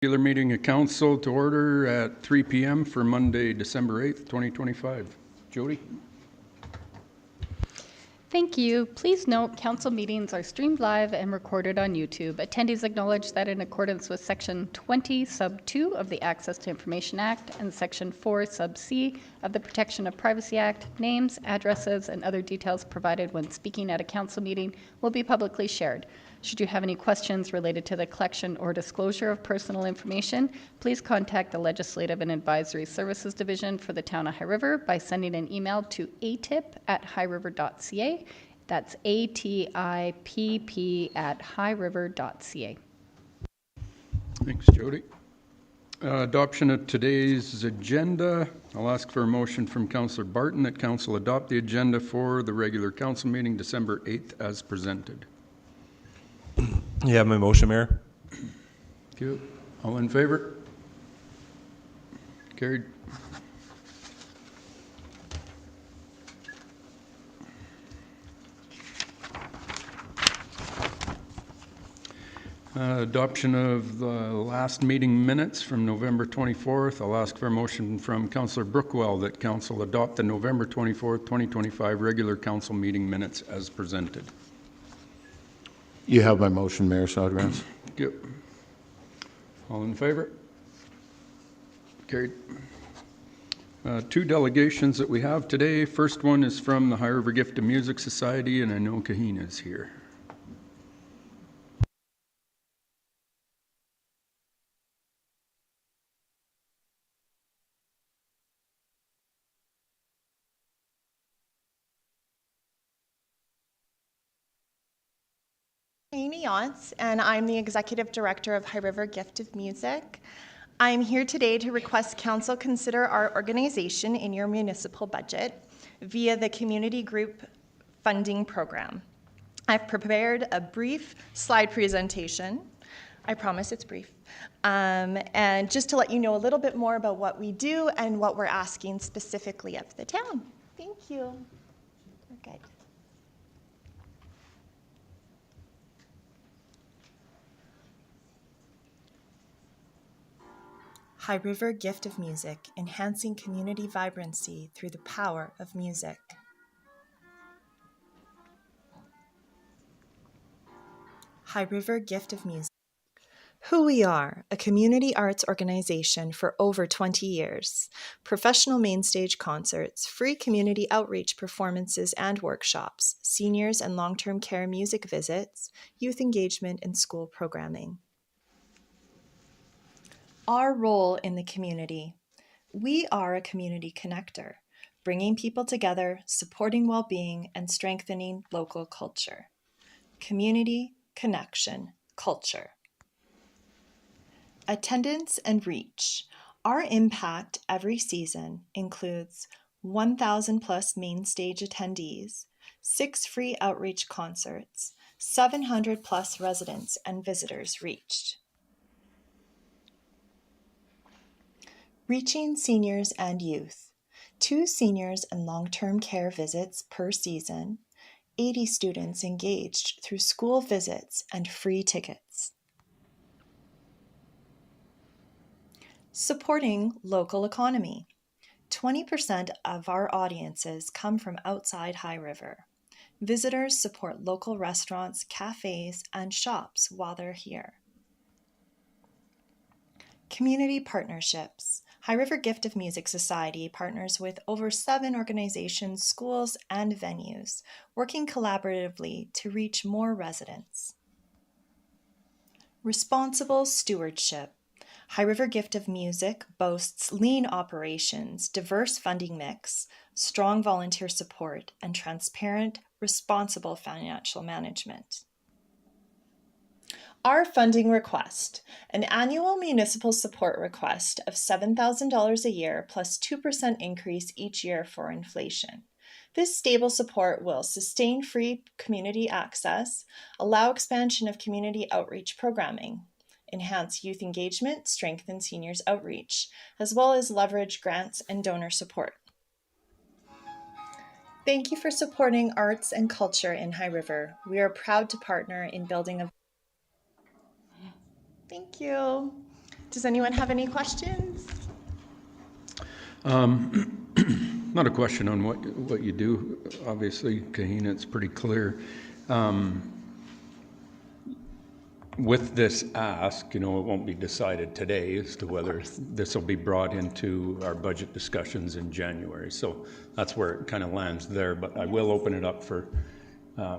Regular meeting of council to order at 3 p.m. for Monday, December 8th, 2025. Jody? Thank you. Please note council meetings are streamed live and recorded on YouTube. Attendees acknowledge that in accordance with Section 20 Sub 2 of the Access to Information Act and Section 4 Sub C of the Protection of Privacy Act, names, addresses, and other details provided when speaking at a council meeting will be publicly shared. Should you have any questions related to the collection or disclosure of personal information, please contact the Legislative and Advisory Services Division for the Town of High River by sending an email to atip@highriver.ca. That's ATIPP@highriver.ca. Thanks, Jody. Adoption of today's agenda. I'll ask for a motion from Councillor Barton that council adopt the agenda for the regular council meeting December 8th as presented. Yeah, my motion, Mayor. Thank you. All in favor? Carried. Adoption of the last meeting minutes from November 24th. I'll ask for a motion from Councillor Brookwell that council adopt the November 24th, 2025 regular council meeting minutes as presented. You have my motion, Mayor Snodgrass. Thank you. All in favor? Carried. Two delegations that we have today. First one is from the High River Gift of Music Society, and I know Kahina is here. Amy Yonts, and I'm the Executive Director of High River Gift of Music. I'm here today to request Council consider our organization in your municipal budget via the Community Group Funding Program. I've prepared a brief slide presentation. I promise it's brief. And just to let you know a little bit more about what we do and what we're asking specifically of the town. Thank you. We're good. High River Gift of Music, enhancing community vibrancy through the power of music. High River Gift of Music. Who we are, a community arts organization for over 20 years. Professional mainstage concerts, free community outreach performances and workshops, seniors and long-term care music visits, youth engagement and school programming. Our role in the community. We are a community connector, bringing people together, supporting well-being, and strengthening local culture. Community, connection, culture. Attendance and reach. Our impact every season includes 1,000 plus main stage attendees, 6 free outreach concerts, 700 plus residents and visitors reached. Reaching seniors and youth. 2 seniors and long-term care visits per season, 80 students engaged through school visits and free tickets. Supporting local economy. 20% of our audiences come from outside High River. Visitors support local restaurants, cafes, and shops while they're here. Community partnerships. High River Gift of Music Society partners with over 7 organizations, schools, and venues, working collaboratively to reach more residents. Responsible stewardship. High River Gift of Music boasts lean operations, diverse funding mix, strong volunteer support, and transparent, responsible financial management. Our funding request, an annual municipal support request of $7,000 a year plus 2% increase each year for inflation. This stable support will sustain free community access, allow expansion of community outreach programming, enhance youth engagement, strengthen seniors outreach, as well as leverage grants and donor support. Thank you for supporting arts and culture in High River. We are proud to partner in building a Thank you. Does anyone have any questions? Not a question on what you do. Obviously, Kahina, it's pretty clear. With this ask, it won't be decided today as to whether this will be brought into our budget discussions in January. So that's where it kind of lands there. But I will open it up for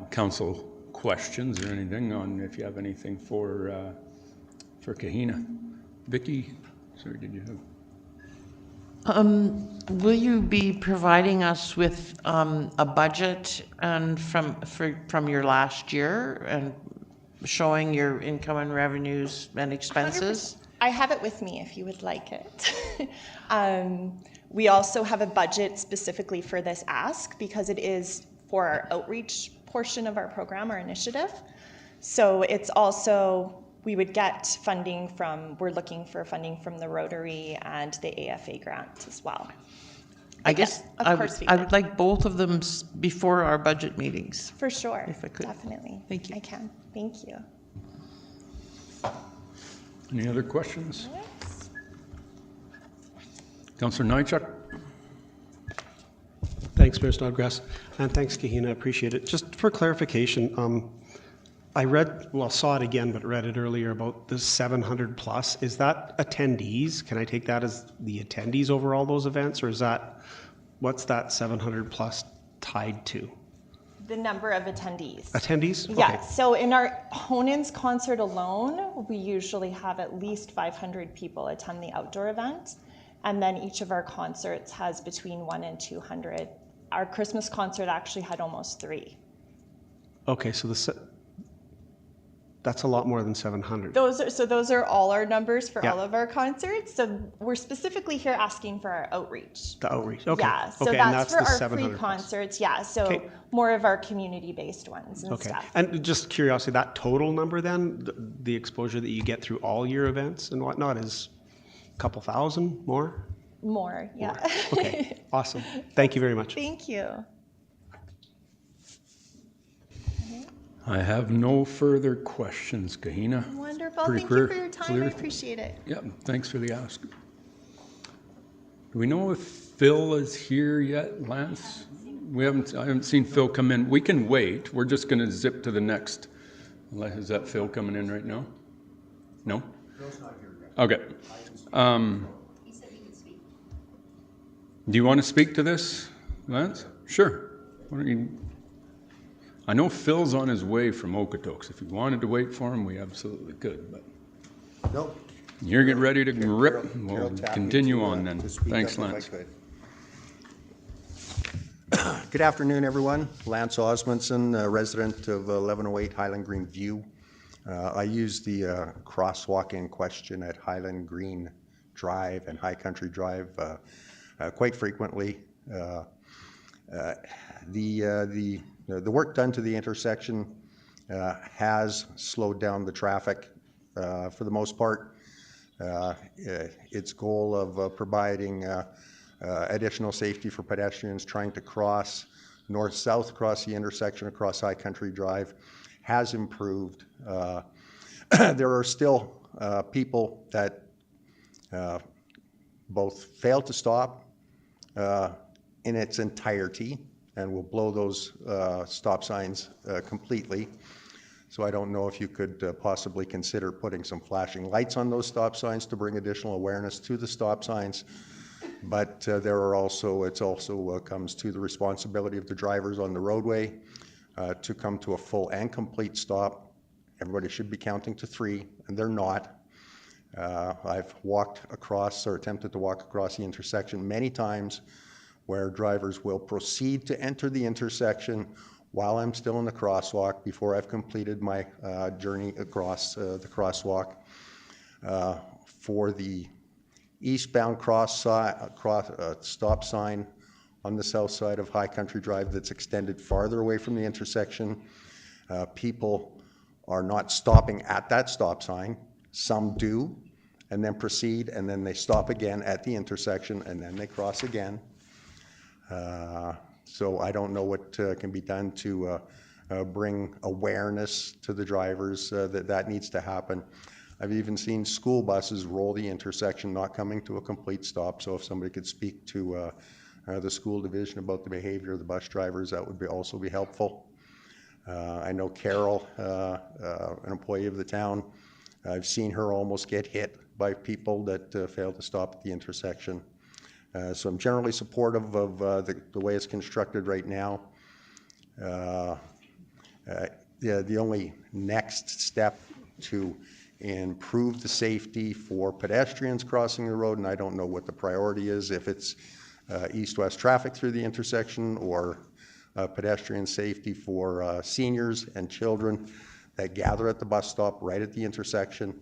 council questions or anything on if you have anything for Kahina. Vicky, sorry, did you have? Will you be providing us with a budget and from your last year and showing your income and revenues and expenses? 100%. I have it with me if you would like it. We also have a budget specifically for this ask because it is for our outreach portion of our program, our initiative. So it's also, we would get funding from, we're looking for funding from the Rotary and the AFA grant as well. I guess Of course I would like both of them before our budget meetings. For sure. If I could. Definitely. Thank you. I can. Thank you. Any other questions? Councillor Nychuk? Thanks, Mayor Snodgrass, and thanks, Kahina. I appreciate it. Just for clarification, I saw it again, but read it earlier about the 700 plus. Is that attendees? Can I take that as the attendees over all those events, or what's that 700 plus tied to? The number of attendees. Attendees? Yeah, Okay. so in our Honan's concert alone, we usually have at least 500 people attend the outdoor event. And then each of our concerts has between 100 and 200. Our Christmas concert actually had almost 3. Okay, so that's a lot more than 700. Those are all our numbers for Yeah. all of our concerts. So we're specifically here asking for our outreach. The outreach, okay. Yeah, so Okay, and that's the for our 700 free plus. concerts. Yeah, so Okay. more of our community-based ones and Okay, stuff. and just curiosity, that total number then, the exposure that you get through all your events and whatnot is a couple thousand more? More, yeah. Okay, awesome. Thank you very much. Thank you. I have no further questions, Kahina. Wonderful. Pretty Thank clear- you for your time. clear. I appreciate it. Yeah, thanks for the ask. Do we know if Phil is here yet, Lance? I haven't seen Phil come in. We can wait. We're just going to zip to the next. Is that Phil coming in right now? No? Phil's not here yet. Okay. He said he could speak. Do you want to speak to this, Lance? Sure. Why don't you? I know Phil's on his way from Okotoks. If you wanted to wait for him, we absolutely could, but Nope. you're getting ready to rip. Carol We'll tapped me continue to, on then. to speak Thanks, up if I Lance. could. Good afternoon, everyone. Lance Osmondson, resident of 1108 Highland Green View. I use the crosswalk in question at Highland Green Drive and High Country Drive quite frequently. The work done to the intersection has slowed down the traffic for the most part. Its goal of providing additional safety for pedestrians trying to cross north-south across the intersection across High Country Drive has improved. There are still people that both fail to stop in its entirety and will blow those stop signs completely. So I don't know if you could possibly consider putting some flashing lights on those stop signs to bring additional awareness to the stop signs. But there are also, it also comes to the responsibility of the drivers on the roadway to come to a full and complete stop. Everybody should be counting to 3, and they're not. I've walked across or attempted to walk across the intersection many times where drivers will proceed to enter the intersection while I'm still in the crosswalk before I've completed my journey across the crosswalk. For the eastbound stop sign on the south side of High Country Drive that's extended farther away from the intersection, people are not stopping at that stop sign. Some do, and then proceed, and then they stop again at the intersection, and then they cross again. So I don't know what can be done to bring awareness to the drivers that needs to happen. I've even seen school buses roll the intersection, not coming to a complete stop. So if somebody could speak to the school division about the behavior of the bus drivers, that would also be helpful. I know Carol, an employee of the town, I've seen her almost get hit by people that fail to stop at the intersection. So I'm generally supportive of the way it's constructed right now. The only next step to improve the safety for pedestrians crossing the road, and I don't know what the priority is, if it's east-west traffic through the intersection or pedestrian safety for seniors and children that gather at the bus stop right at the intersection,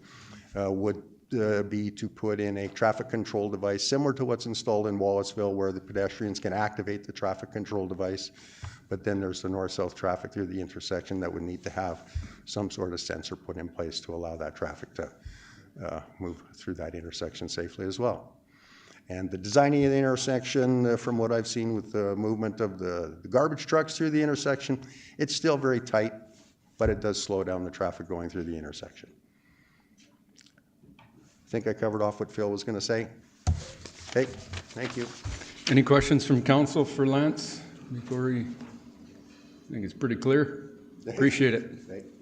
would be to put in a traffic control device similar to what's installed in Wallaceville, where the pedestrians can activate the traffic control device, but then there's the north-south traffic through the intersection that would need to have some sort of sensor put in place to allow that traffic to move through that intersection safely as well. And the designing of the intersection, from what I've seen with the movement of the garbage trucks through the intersection, it's still very tight, but it does slow down the traffic going through the intersection. I think I covered off what Phil was going to say. Okay, thank you. Any questions from council for Lance before he, I think it's pretty clear. Appreciate it.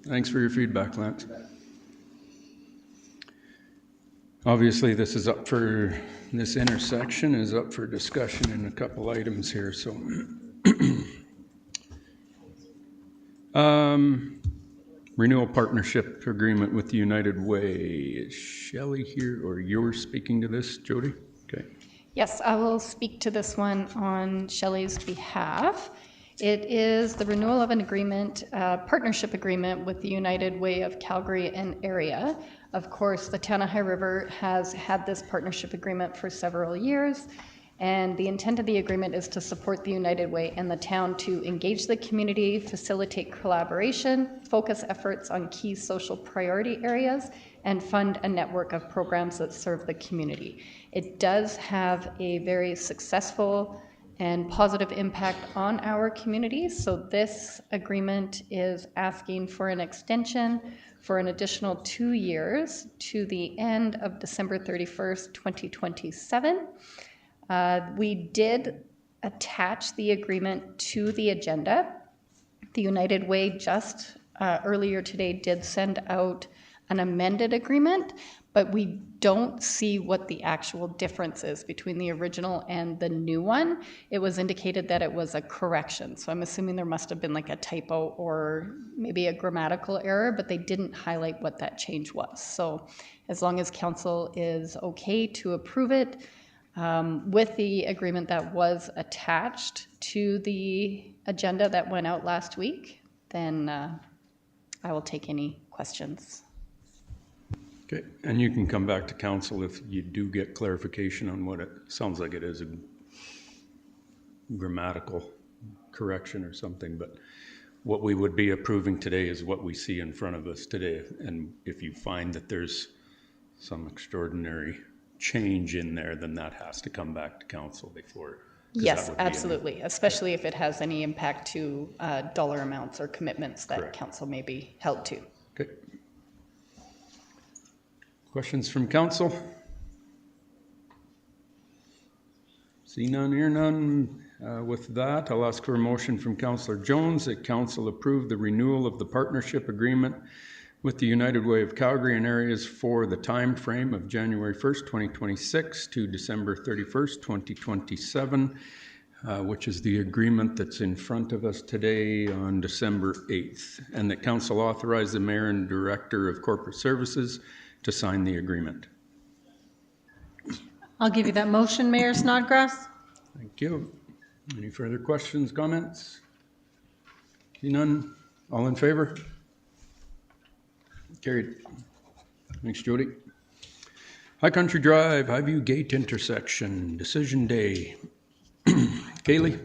Thanks for your feedback, Lance. Obviously, this intersection is up for discussion in a couple items here, so. Renewal partnership agreement with the United Way. Is Shelley here, or you're speaking to this, Jody? Okay. Yes, I will speak to this one on Shelley's behalf. It is the renewal of an agreement, partnership agreement with the United Way of Calgary and area. Of course, the town of High River has had this partnership agreement for several years, and the intent of the agreement is to support the United Way and the town to engage the community, facilitate collaboration, focus efforts on key social priority areas, and fund a network of programs that serve the community. It does have a very successful and positive impact on our community. So this agreement is asking for an extension for an additional 2 years to the end of December 31st, 2027. We did attach the agreement to the agenda. The United Way just earlier today did send out an amended agreement, but we don't see what the actual difference is between the original and the new one. It was indicated that it was a correction, so I'm assuming there must have been like a typo or maybe a grammatical error, but they didn't highlight what that change was. So as long as council is okay to approve it, with the agreement that was attached to the agenda that went out last week, then I will take any questions. Okay, and you can come back to council if you do get clarification on what it sounds like it is a grammatical correction or something, but what we would be approving today is what we see in front of us today. And if you find that there's some extraordinary change in there, then that has to come back to council before. Yes, absolutely, especially if it has any impact to dollar amounts or commitments that Correct. council may be held to. Okay. Questions from council? See none, hear none. With that, I'll ask for a motion from Councillor Jones that council approve the renewal of the partnership agreement with the United Way of Calgary and areas for the time frame of January 1st, 2026 to December 31st, 2027, which is the agreement that's in front of us today on December 8th, and that council authorize the mayor and director of corporate services to sign the agreement. I'll give you that motion, Mayor Snodgrass. Thank you. Any further questions, comments? See none? All in favor? Carried. Thanks, Jody. High Country Drive, Highview Gate intersection, decision day. Kaylee?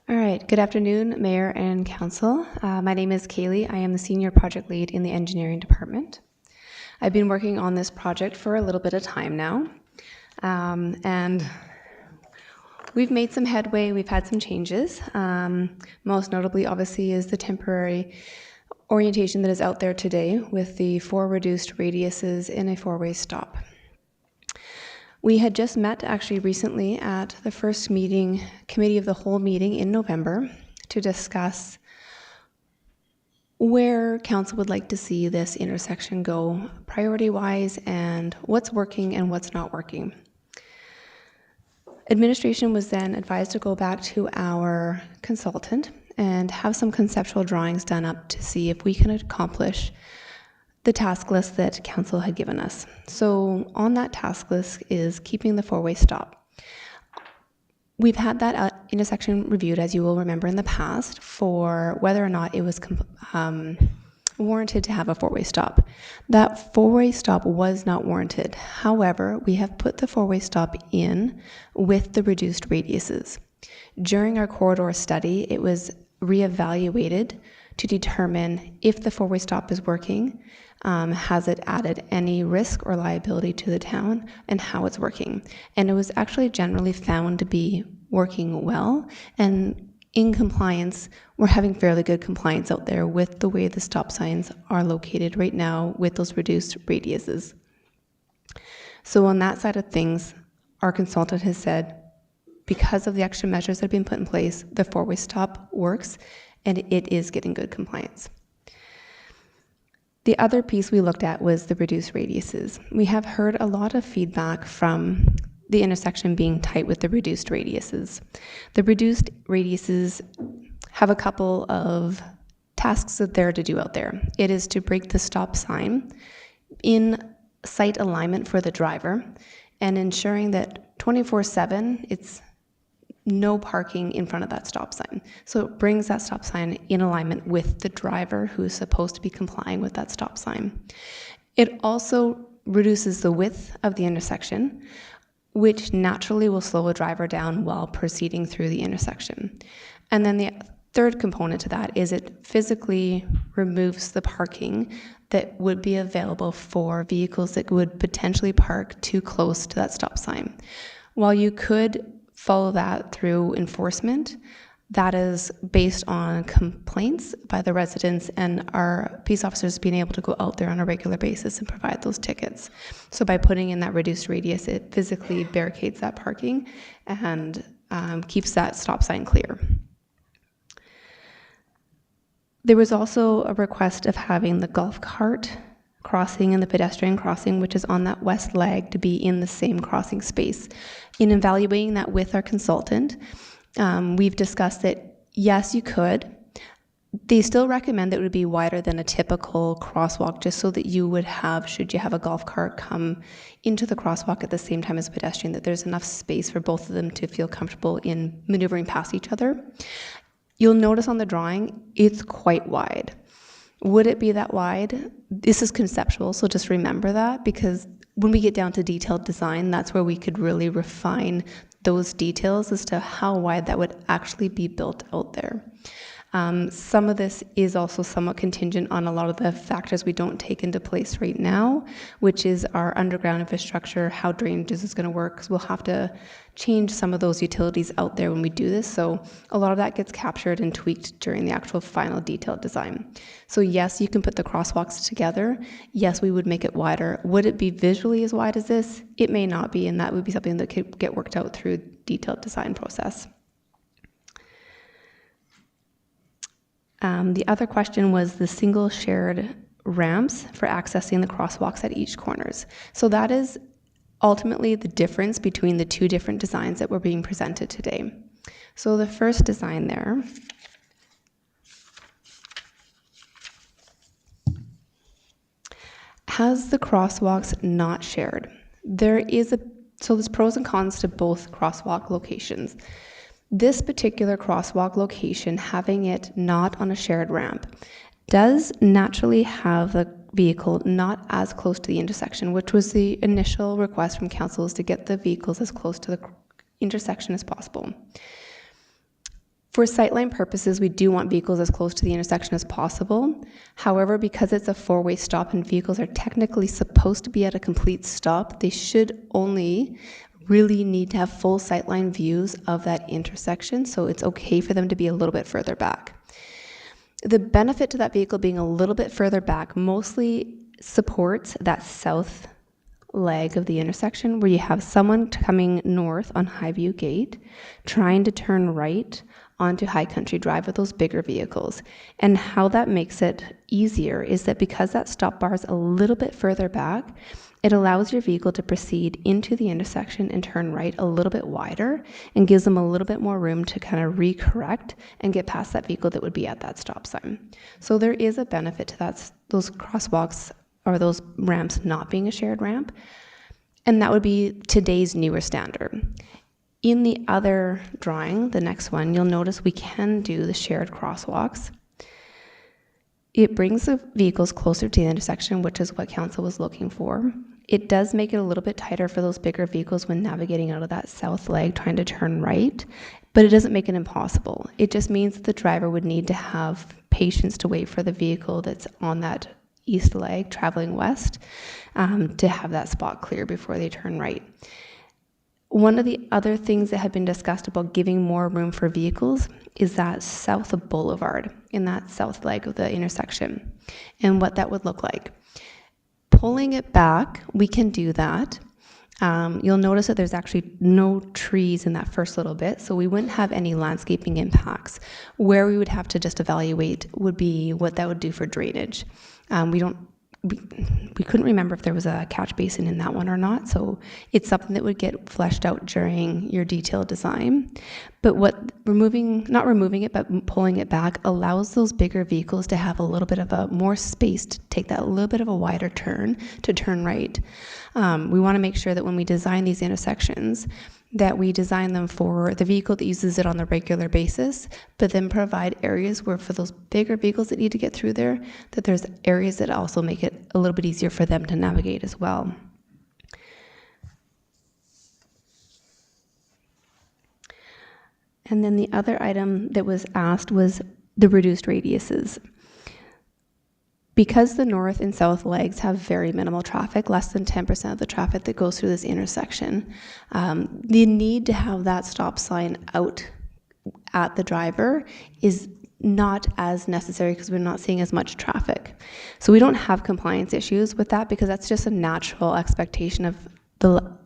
All right, good afternoon, Mayor and Council. My name is Kaylee. I am the Senior Project Lead in the Engineering Department. I've been working on this project for a little bit of time now, and we've made some headway. We've had some changes. Most notably, obviously, is the temporary orientation that is out there today with the 4 reduced radiuses in a 4-way stop. We had just met actually recently at the first meeting, committee of the whole meeting in November, to discuss where council would like to see this intersection go priority-wise and what's working and what's not working. Administration was then advised to go back to our consultant and have some conceptual drawings done up to see if we can accomplish the task list that council had given us. So on that task list is keeping the 4-way stop. We've had that intersection reviewed, as you will remember in the past, for whether or not it was warranted to have a 4-way stop. That 4-way stop was not warranted. However, we have put the 4-way stop in with the reduced radiuses. During our corridor study, it was reevaluated to determine if the 4-way stop is working, has it added any risk or liability to the town, and how it's working. And it was actually generally found to be working well, and in compliance, we're having fairly good compliance out there with the way the stop signs are located right now with those reduced radiuses. So on that side of things, our consultant has said, because of the extra measures that have been put in place, the 4-way stop works, and it is getting good compliance. The other piece we looked at was the reduced radiuses. We have heard a lot of feedback from the intersection being tight with the reduced radiuses. The reduced radiuses have a couple of tasks that they're to do out there. It is to break the stop sign in sight alignment for the driver and ensuring that 24/7 it's no parking in front of that stop sign. So it brings that stop sign in alignment with the driver who is supposed to be complying with that stop sign. It also reduces the width of the intersection, which naturally will slow a driver down while proceeding through the intersection. And then the third component to that is it physically removes the parking that would be available for vehicles that would potentially park too close to that stop sign. While you could follow that through enforcement, that is based on complaints by the residents and our peace officers being able to go out there on a regular basis and provide those tickets. So by putting in that reduced radius, it physically barricades that parking and keeps that stop sign clear. There was also a request of having the golf cart crossing and the pedestrian crossing, which is on that west leg, to be in the same crossing space. In evaluating that with our consultant, we've discussed that, yes, you could. They still recommend that it would be wider than a typical crosswalk, just so that you would have, should you have a golf cart come into the crosswalk at the same time as a pedestrian, that there's enough space for both of them to feel comfortable in maneuvering past each other. You'll notice on the drawing, it's quite wide. Would it be that wide? This is conceptual, so just remember that, because when we get down to detailed design, that's where we could really refine those details as to how wide that would actually be built out there. Some of this is also somewhat contingent on a lot of the factors we don't take into place right now, which is our underground infrastructure, how drainage is going to work, because we'll have to change some of those utilities out there when we do this. So a lot of that gets captured and tweaked during the actual final detailed design. So yes, you can put the crosswalks together. Yes, we would make it wider. Would it be visually as wide as this? It may not be, and that would be something that could get worked out through detailed design process. The other question was the single shared ramps for accessing the crosswalks at each corners. So that is ultimately the difference between the two different designs that were being presented today. So the first design there has the crosswalks not shared. So there's pros and cons to both crosswalk locations. This particular crosswalk location, having it not on a shared ramp, does naturally have the vehicle not as close to the intersection, which was the initial request from council, is to get the vehicles as close to the intersection as possible. For sightline purposes, we do want vehicles as close to the intersection as possible. However, because it's a four-way stop and vehicles are technically supposed to be at a complete stop, they should only really need to have full sightline views of that intersection, so it's okay for them to be a little bit further back. The benefit to that vehicle being a little bit further back mostly supports that south leg of the intersection where you have someone coming north on Highview Gate trying to turn right onto High Country Drive with those bigger vehicles. And how that makes it easier is that because that stop bar is a little bit further back, it allows your vehicle to proceed into the intersection and turn right a little bit wider and gives them a little bit more room to kind of recorrect and get past that vehicle that would be at that stop sign. So there is a benefit to that, those crosswalks or those ramps not being a shared ramp, and that would be today's newer standard. In the other drawing, the next one, you'll notice we can do the shared crosswalks. It brings the vehicles closer to the intersection, which is what council was looking for. It does make it a little bit tighter for those bigger vehicles when navigating out of that south leg trying to turn right, but it doesn't make it impossible. It just means that the driver would need to have patience to wait for the vehicle that's on that east leg traveling west to have that spot clear before they turn right. One of the other things that had been discussed about giving more room for vehicles is that south of Boulevard in that south leg of the intersection and what that would look like. Pulling it back, we can do that. You'll notice that there's actually no trees in that first little bit, so we wouldn't have any landscaping impacts. Where we would have to just evaluate would be what that would do for drainage. We couldn't remember if there was a catch basin in that one or not, so it's something that would get fleshed out during your detailed design. But what not removing it, but pulling it back allows those bigger vehicles to have a little bit of a more space to take that little bit of a wider turn to turn right. We want to make sure that when we design these intersections, that we design them for the vehicle that uses it on a regular basis, but then provide areas where for those bigger vehicles that need to get through there, that there's areas that also make it a little bit easier for them to navigate as well. And then the other item that was asked was the reduced radiuses. Because the north and south legs have very minimal traffic, less than 10% of the traffic that goes through this intersection, the need to have that stop sign out at the driver is not as necessary because we're not seeing as much traffic. So we don't have compliance issues with that because that's just a natural expectation of the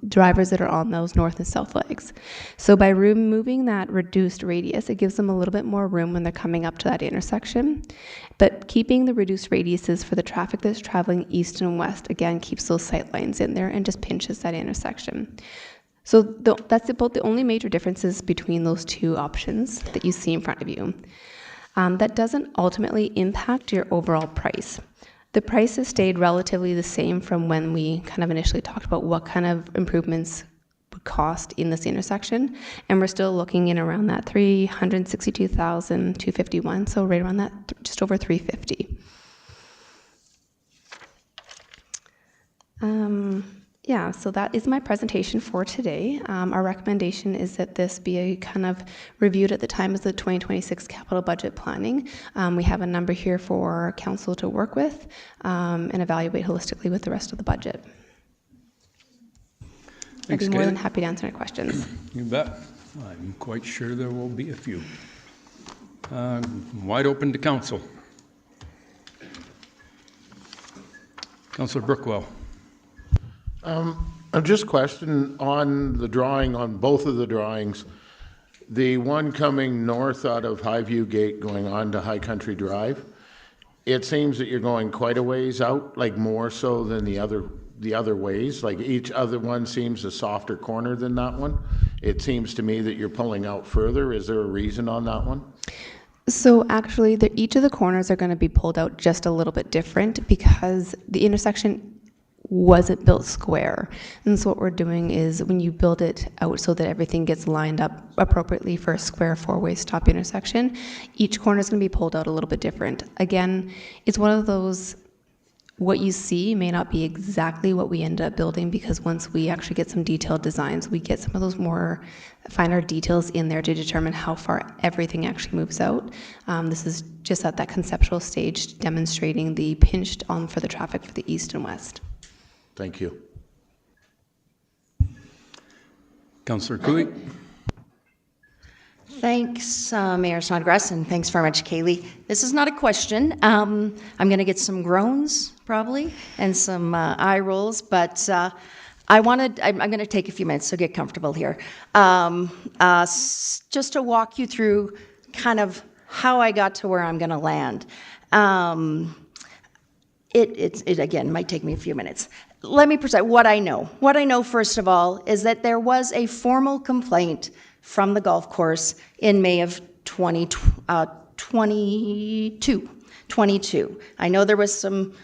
drivers that are on those north and south legs. So by removing that reduced radius, it gives them a little bit more room when they're coming up to that intersection. But keeping the reduced radiuses for the traffic that's traveling east and west, again, keeps those sight lines in there and just pinches that intersection. So that's about the only major differences between those two options that you see in front of you. That doesn't ultimately impact your overall price. The price has stayed relatively the same from when we kind of initially talked about what kind of improvements would cost in this intersection, and we're still looking in around that $362,251, so right around that, just over $350. Yeah, so that is my presentation for today. Our recommendation is that this be kind of reviewed at the time of the 2026 capital budget planning. We have a number here for council to work with and evaluate holistically with the rest of the budget. Thanks, I'd be more Kaylee. than happy to answer any questions. You bet. I'm quite sure there will be a few. Wide open to council. Councillor Brookwell. I'm just questioning on the drawing, on both of the drawings, the one coming north out of Highview Gate going on to High Country Drive, it seems that you're going quite a ways out, like more so than the other ways. Like each other one seems a softer corner than that one. It seems to me that you're pulling out further. Is there a reason on that one? So actually, each of the corners are going to be pulled out just a little bit different because the intersection wasn't built square. And so what we're doing is when you build it out so that everything gets lined up appropriately for a square four-way stop intersection, each corner is going to be pulled out a little bit different. Again, it's one of those, what you see may not be exactly what we end up building because once we actually get some detailed designs, we get some of those more finer details in there to determine how far everything actually moves out. This is just at that conceptual stage demonstrating the pinched on for the traffic for the east and west. Thank you. Councillor Cooey. Thanks, Mayor Snodgrass, and thanks very much, Kaylee. This is not a question. I'm going to get some groans, probably, and some eye rolls, but I'm going to take a few minutes, so get comfortable here. Just to walk you through kind of how I got to where I'm going to land. It again, might take me a few minutes. Let me present what I know. What I know, first of all, is that there was a formal complaint from the golf course in May of 2022. I know there was some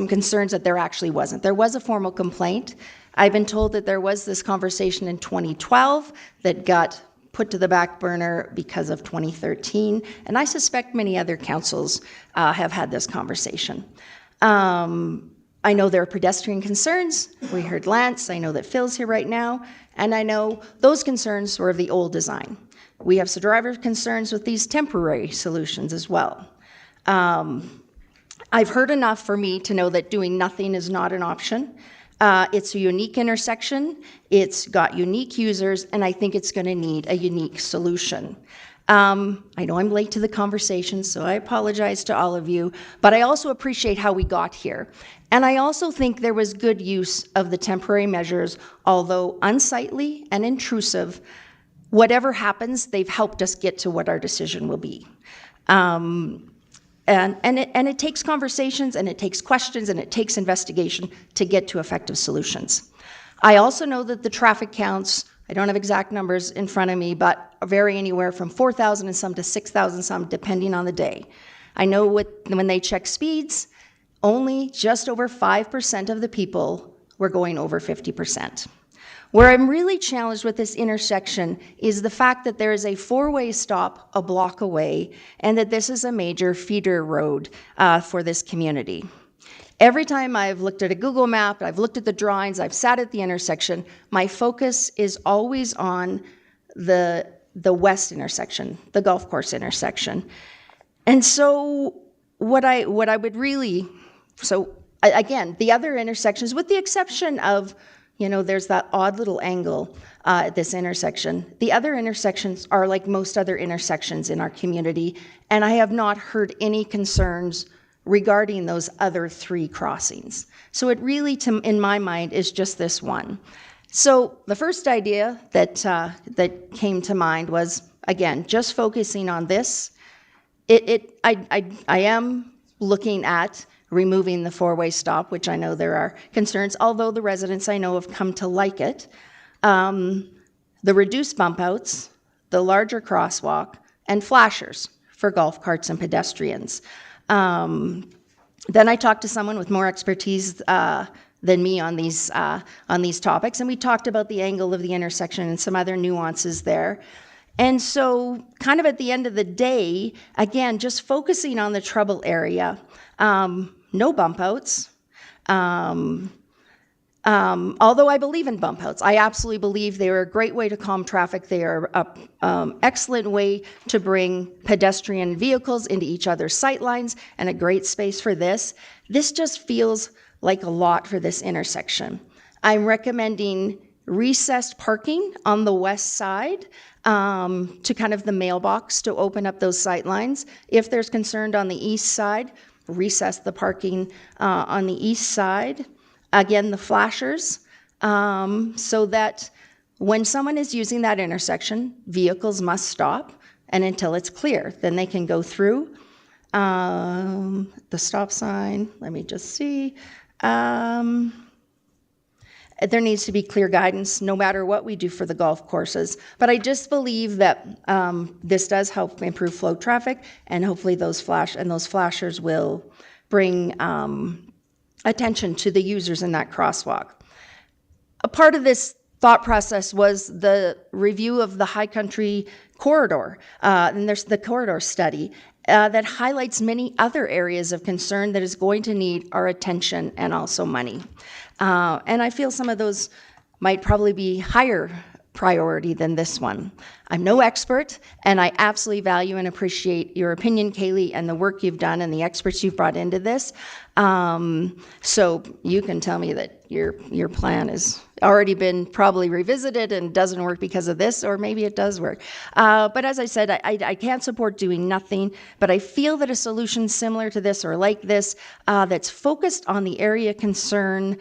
concerns that there actually wasn't. There was a formal complaint. I've been told that there was this conversation in 2012 that got put to the back burner because of 2013, and I suspect many other councils have had this conversation. I know there are pedestrian concerns. We heard Lance. I know that Phil's here right now. And I know those concerns were of the old design. We have some driver concerns with these temporary solutions as well. I've heard enough for me to know that doing nothing is not an option. It's a unique intersection. It's got unique users, and I think it's going to need a unique solution. I know I'm late to the conversation, so I apologize to all of you, but I also appreciate how we got here. And I also think there was good use of the temporary measures, although unsightly and intrusive. Whatever happens, they've helped us get to what our decision will be. And it takes conversations, and it takes questions, and it takes investigation to get to effective solutions. I also know that the traffic counts, I don't have exact numbers in front of me, but vary anywhere from 4,000 and some to 6,000 some, depending on the day. I know when they check speeds, only just over 5% of the people were going over 50%. Where I'm really challenged with this intersection is the fact that there is a four-way stop a block away, and that this is a major feeder road for this community. Every time I've looked at a Google map, I've looked at the drawings, I've sat at the intersection, my focus is always on the west intersection, the golf course intersection. And so what I would really, again, the other intersections, with the exception of, there's that odd little angle at this intersection. The other intersections are like most other intersections in our community, and I have not heard any concerns regarding those other three crossings. So it really, in my mind, is just this one. So the first idea that came to mind was, again, just focusing on this. I am looking at removing the four-way stop, which I know there are concerns, although the residents I know have come to like it. The reduced bump outs, the larger crosswalk, and flashers for golf carts and pedestrians. Then I talked to someone with more expertise than me on these topics, and we talked about the angle of the intersection and some other nuances there. And so kind of at the end of the day, again, just focusing on the trouble area, no bump outs. Although I believe in bump outs, I absolutely believe they are a great way to calm traffic. They are an excellent way to bring pedestrian vehicles into each other's sight lines, and a great space for this. This just feels like a lot for this intersection. I'm recommending recessed parking on the west side to kind of the mailbox to open up those sight lines. If there's concern on the east side, recess the parking on the east side. Again, the flashers, so that when someone is using that intersection, vehicles must stop, and until it's clear, then they can go through. The stop sign, let me just see. There needs to be clear guidance no matter what we do for the golf courses. But I just believe that this does help improve flow traffic, and hopefully those flashers will bring attention to the users in that crosswalk. A part of this thought process was the review of the High Country corridor, and there's the corridor study that highlights many other areas of concern that is going to need our attention and also money. And I feel some of those might probably be higher priority than this one. I'm no expert, and I absolutely value and appreciate your opinion, Kaylee, and the work you've done and the experts you've brought into this. So you can tell me that your plan has already been probably revisited and doesn't work because of this, or maybe it does work. But as I said, I can't support doing nothing, but I feel that a solution similar to this or like this that's focused on the area concern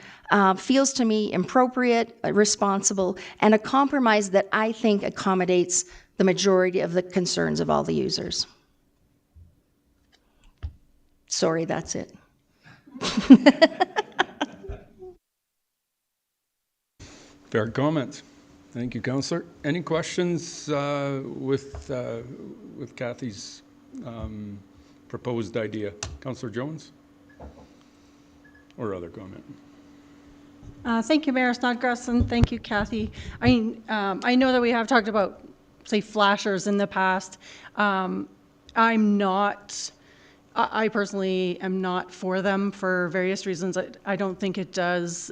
feels to me appropriate, responsible, and a compromise that I think accommodates the majority of the concerns of all the users. Sorry, that's it. Fair comments. Thank you, Councillor. Any questions with Kathy's proposed idea? Councillor Jones? Or other comment? Thank you, Mayor Snodgrass, and thank you, Kathy. I know that we have talked about, say, flashers in the past. I personally am not for them for various reasons. I don't think it does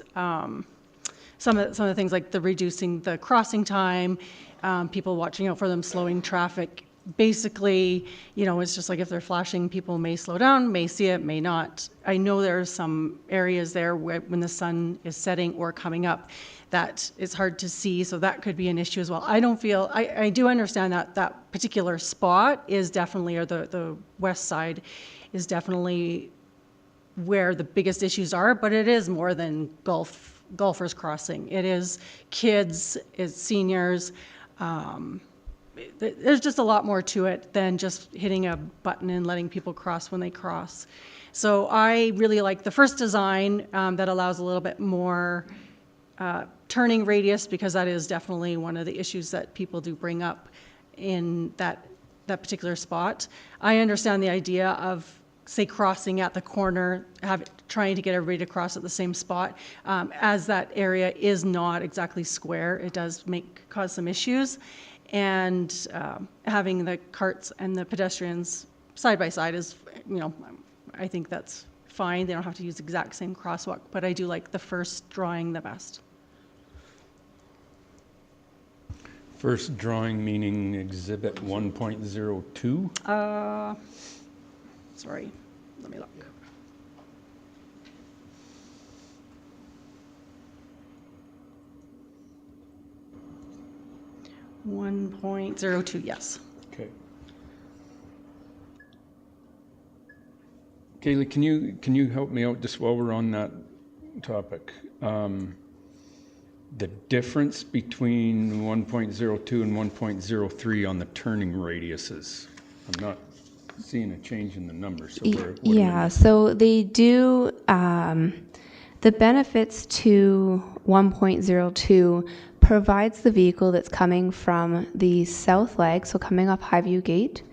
some of the things like the reducing the crossing time, people watching out for them, slowing traffic. Basically, it's just like if they're flashing, people may slow down, may see it, may not. I know there are some areas there where when the sun is setting or coming up that it's hard to see, so that could be an issue as well. I do understand that that particular spot is definitely, or the west side is definitely where the biggest issues are, but it is more than golfers crossing. It is kids, it's seniors. There's just a lot more to it than just hitting a button and letting people cross when they cross. So I really like the first design that allows a little bit more turning radius, because that is definitely one of the issues that people do bring up in that particular spot. I understand the idea of, say, crossing at the corner, trying to get everybody to cross at the same spot. As that area is not exactly square, it does cause some issues. And having the carts and the pedestrians side by side is, I think that's fine. They don't have to use the exact same crosswalk, but I do like the first drawing the best. First drawing meaning exhibit 1.02? Sorry, let me look. .02, yes. Okay. Kaylee, can you help me out just while we're on that topic? The difference between 1.02 and 1.03 on the turning radiuses. I'm not seeing a change in the numbers. So so they do, the benefits to 1.02 provides the vehicle that's coming from the south leg, so coming off Highview Gate,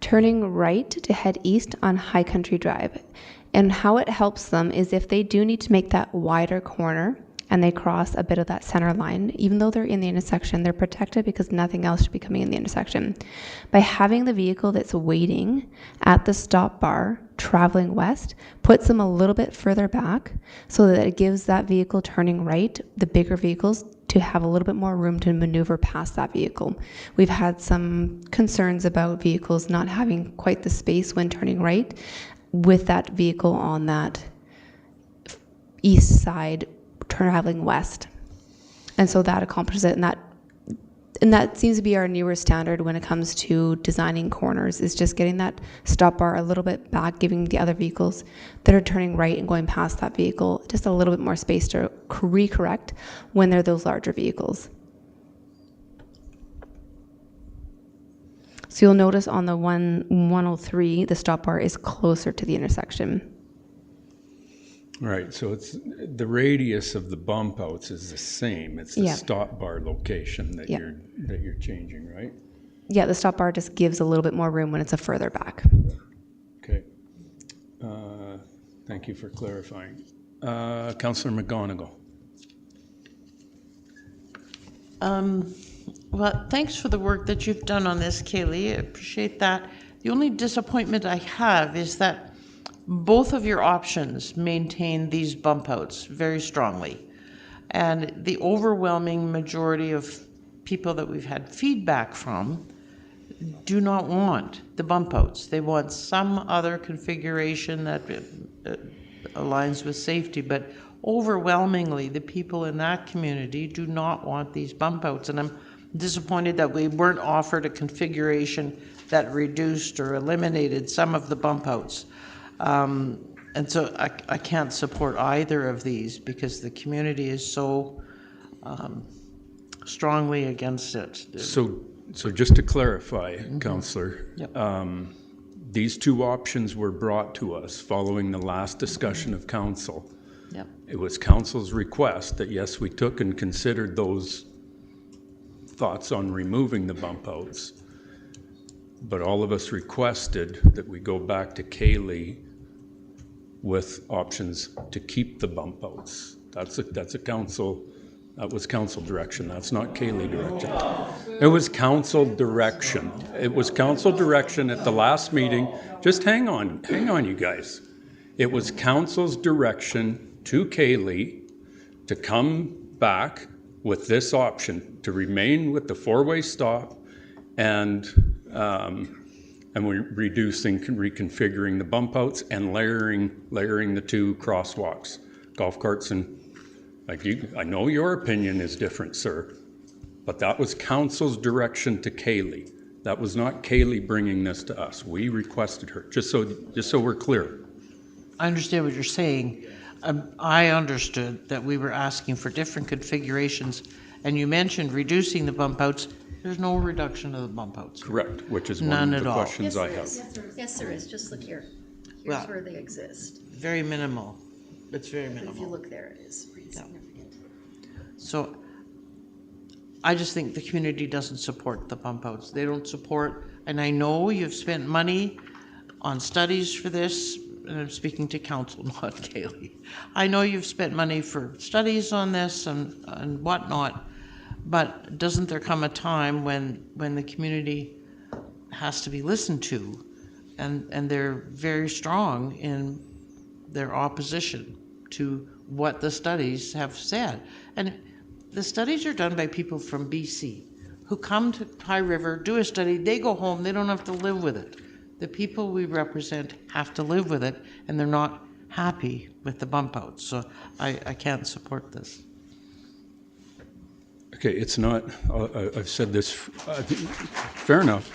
turning right to head east on High Country Drive. And how it helps them is if they do need to make that wider corner and they cross a bit of that center line, even though they're in the intersection, they're protected because nothing else should be coming in the intersection. By having the vehicle that's waiting at the stop bar traveling west puts them a little bit further back so that it gives that vehicle turning right, the bigger vehicles, to have a little bit more room to maneuver past that vehicle. We've had some concerns about vehicles not having quite the space when turning right with that vehicle on that east side traveling west. And so that accomplishes it, and that seems to be our newer standard when it comes to designing corners, is just getting that stop bar a little bit back, giving the other vehicles that are turning right and going past that vehicle just a little bit more space to recorrect when they're those larger vehicles. So you'll notice on the 103, the stop bar is closer to the intersection. Right, so it's the radius of the bump outs is the same. It's the stop bar location that you're changing, right? Yeah, the stop bar just gives a little bit more room when it's a further back. Okay. Thank you for clarifying. Councillor McGonigal. Well, thanks for the work that you've done on this, Kaylee. I appreciate that. The only disappointment I have is that both of your options maintain these bump outs very strongly. And the overwhelming majority of people that we've had feedback from do not want the bump outs. They want some other configuration that aligns with safety, but overwhelmingly, the people in that community do not want these bump outs. And I'm disappointed that we weren't offered a configuration that reduced or eliminated some of the bump outs. And so I can't support either of these because the community is so strongly against it. So just to clarify, Councillor, Yep. these two options were brought to us following the last discussion of council. Yep. It was council's request that, yes, we took and considered those thoughts on removing the bump outs, but all of us requested that we go back to Kaylee with options to keep the bump outs. That was council direction. That's not Kaylee direction. It was council direction. It was council direction at the last meeting. Just hang on, you guys. It was council's direction to Kaylee to come back with this option, to remain with the four-way stop and we're reducing, reconfiguring the bump outs and layering the two crosswalks, golf carts and I know your opinion is different, sir, but that was council's direction to Kaylee. That was not Kaylee bringing this to us. We requested her, just so we're clear. I understand what you're saying. I understood that we were asking for different configurations, and you mentioned reducing the bump outs. There's no reduction of the bump outs. Correct, which is None one of at the all. questions I have. Yes, there is. Just look here. Here's Well, where they exist. Very minimal. It's very But if you minimal. look there, it is pretty significant. So I just think the community doesn't support the bump outs. They don't support, and I know you've spent money on studies for this, and I'm speaking to council, not Kaylee. I know you've spent money for studies on this and whatnot, but doesn't there come a time when the community has to be listened to, and they're very strong in their opposition to what the studies have said. And the studies are done by people from BC who come to High River, do a study, they go home, they don't have to live with it. The people we represent have to live with it, and they're not happy with the bump outs. So I can't support this. Okay, it's not, I've said this, fair enough.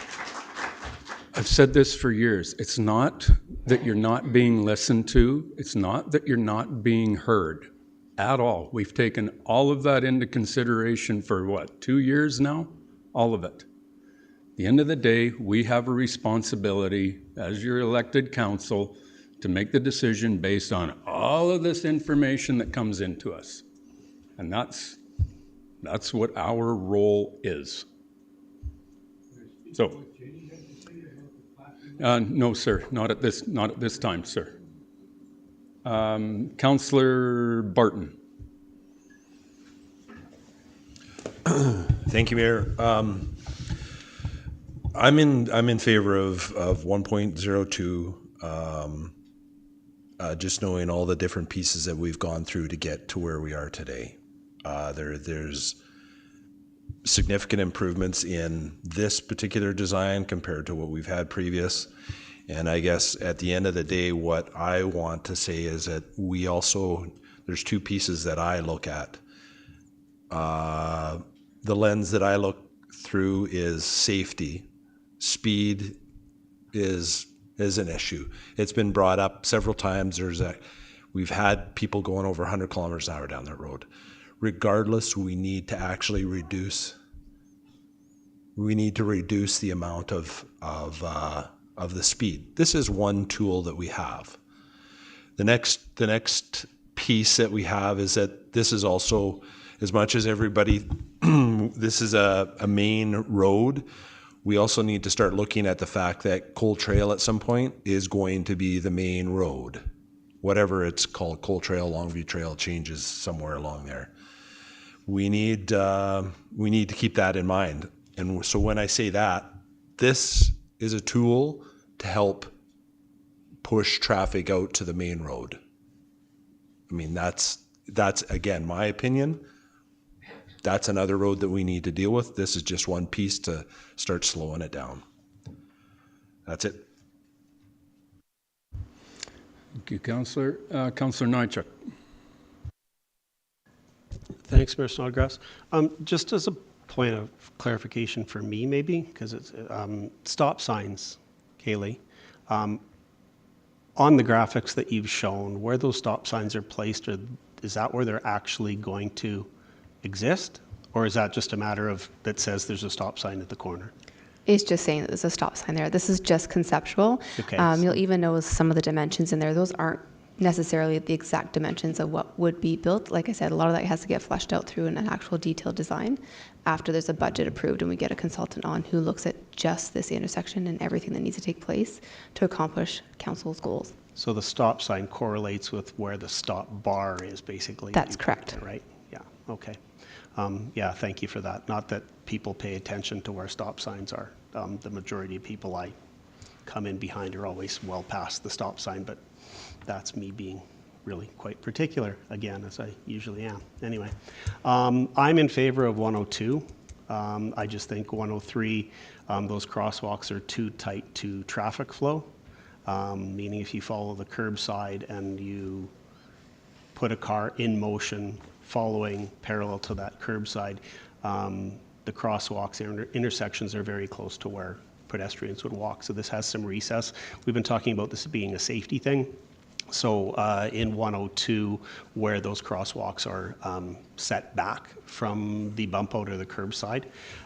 I've said this for years. It's not that you're not being listened to. It's not that you're not being heard at all. We've taken all of that into consideration for what, 2 years now? All of it. At the end of the day, we have a responsibility as your elected council to make the decision based on all of this information that comes into us. And that's what our role is. So, no, sir, not at this time, sir. Councillor Barton. Thank you, Mayor. I'm in favor of 1.02. Just knowing all the different pieces that we've gone through to get to where we are today. There's significant improvements in this particular design compared to what we've had previous. And I guess at the end of the day, what I want to say is that there's two pieces that I look at. The lens that I look through is safety. Speed is an issue. It's been brought up several times. We've had people going over 100 kilometers an hour down that road. Regardless, we need to actually reduce the amount of the speed. This is one tool that we have. The next piece that we have is that this is also, as much as everybody, this is a main road, we also need to start looking at the fact that Cole Trail at some point is going to be the main road. Whatever it's called, Cole Trail, Longview Trail, changes somewhere along there. We need to keep that in mind. And so when I say that, this is a tool to help push traffic out to the main road. I mean, that's again, my opinion. That's another road that we need to deal with. This is just one piece to start slowing it down. That's it. Thank you, Councillor. Councillor Nychuk. Thanks, Mayor Snodgrass. Just as a point of clarification for me, maybe, because it's stop signs, Kaylee. On the graphics that you've shown, where those stop signs are placed, is that where they're actually going to exist? Or is that just a matter of that says there's a stop sign at the corner? It's just saying that there's a stop sign there. This is just conceptual. Okay. You'll even notice some of the dimensions in there. Those aren't necessarily the exact dimensions of what would be built. Like I said, a lot of that has to get fleshed out through an actual detailed design after there's a budget approved and we get a consultant on who looks at just this intersection and everything that needs to take place to accomplish council's goals. So the stop sign correlates with where the stop bar is, basically. That's correct. Right? Yeah, okay. Yeah, thank you for that. Not that people pay attention to where stop signs are. The majority of people I come in behind are always well past the stop sign, but that's me being really quite particular, again, as I usually am. Anyway, I'm in favor of 102. I just think 103, those crosswalks are too tight to traffic flow, meaning if you follow the curbside and you put a car in motion following parallel to that curbside, the crosswalks and intersections are very close to where pedestrians would walk. So this has some recess. We've been talking about this being a safety thing. So in 102, where those crosswalks are set back from the bump out or the curbside,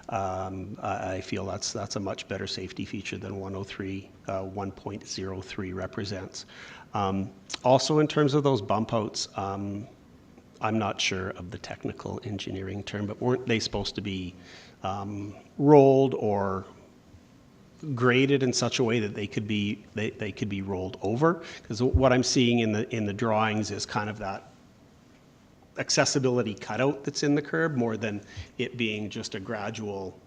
I feel that's a much better safety feature than 103, 1.03 represents. Also, in terms of those bump outs, I'm not sure of the technical engineering term, but weren't they supposed to be rolled or graded in such a way that they could be rolled over? Because what I'm seeing in the drawings is kind of that accessibility cutout that's in the curb, more than it being just a gradual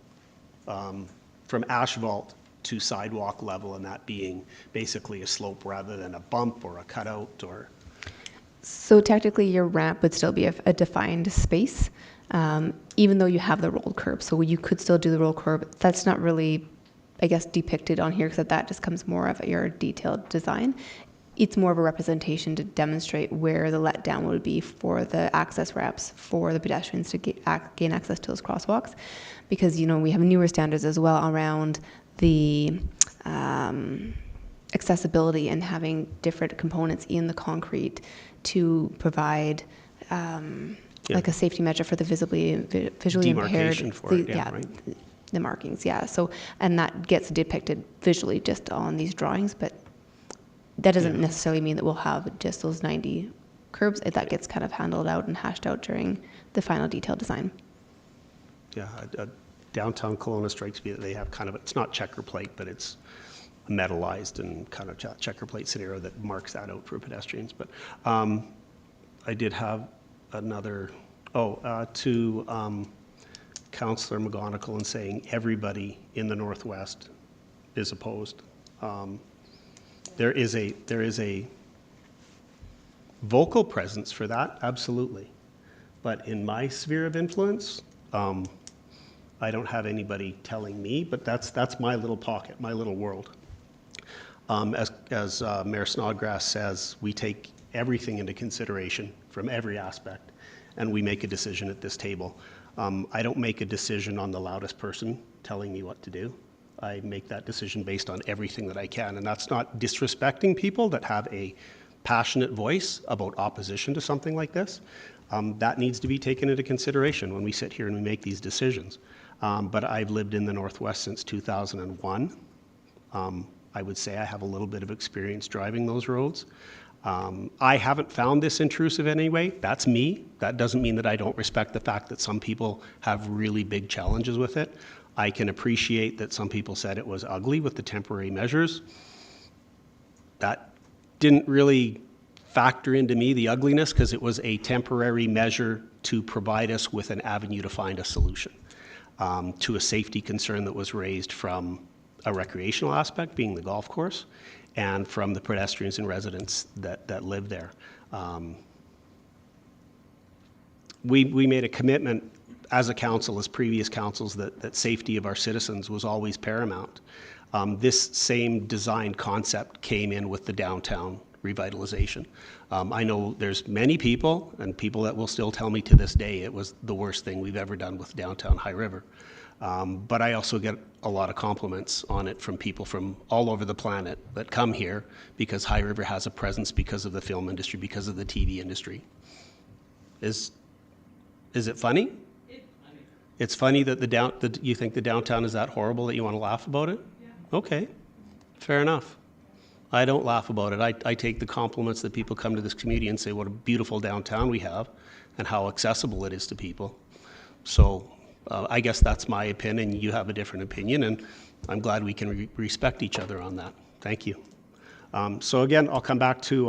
from asphalt to sidewalk level, and that being basically a slope rather than a bump or a cutout. Or So technically your ramp would still be a defined space, even though you have the rolled curb. So you could still do the rolled curb. That's not really, I guess, depicted on here, because that just comes more of your detailed design. It's more of a representation to demonstrate where the letdown would be for the access ramps for the pedestrians to gain access to those crosswalks. Because, you know, we have newer standards as well around the accessibility and having different components in the concrete to provide like a safety measure for the visually impaired. Right? The markings, yeah. So, and that gets depicted visually just on these drawings, but that doesn't necessarily mean that we'll have just those 90 curbs. That gets kind of handled out and hashed out during the final detailed design. Yeah, downtown Kelowna strikes me that they have kind of, it's not checker plate, but it's a metallized and kind of checker plate scenario that marks that out for pedestrians. But I did have another, to Councillor McGonigal and saying everybody in the Northwest is opposed. There is a vocal presence for that, absolutely. But in my sphere of influence, I don't have anybody telling me, but that's my little pocket, my little world. As Mayor Snodgrass says, we take everything into consideration from every aspect, and we make a decision at this table. I don't make a decision on the loudest person telling me what to do. I make that decision based on everything that I can, and that's not disrespecting people that have a passionate voice about opposition to something like this. That needs to be taken into consideration when we sit here and we make these decisions. But I've lived in the Northwest since 2001. I would say I have a little bit of experience driving those roads. I haven't found this intrusive anyway. That's me. That doesn't mean that I don't respect the fact that some people have really big challenges with it. I can appreciate that some people said it was ugly with the temporary measures. That didn't really factor into me, the ugliness, because it was a temporary measure to provide us with an avenue to find a solution to a safety concern that was raised from a recreational aspect, being the golf course, and from the pedestrians and residents that live there. We made a commitment as a council, as previous councils, that safety of our citizens was always paramount. This same design concept came in with the downtown revitalization. I know there's many people, and people that will still tell me to this day it was the worst thing we've ever done with downtown High River. But I also get a lot of compliments on it from people from all over the planet that come here because High River has a presence because of the film industry, because of the TV industry. Is it funny? It's funny that you think the downtown is that horrible that you want to laugh about it? Yeah. Okay, fair enough. I don't laugh about it. I take the compliments that people come to this community and say what a beautiful downtown we have and how accessible it is to people. So I guess that's my opinion. You have a different opinion, and I'm glad we can respect each other on that. Thank you. So again, I'll come back to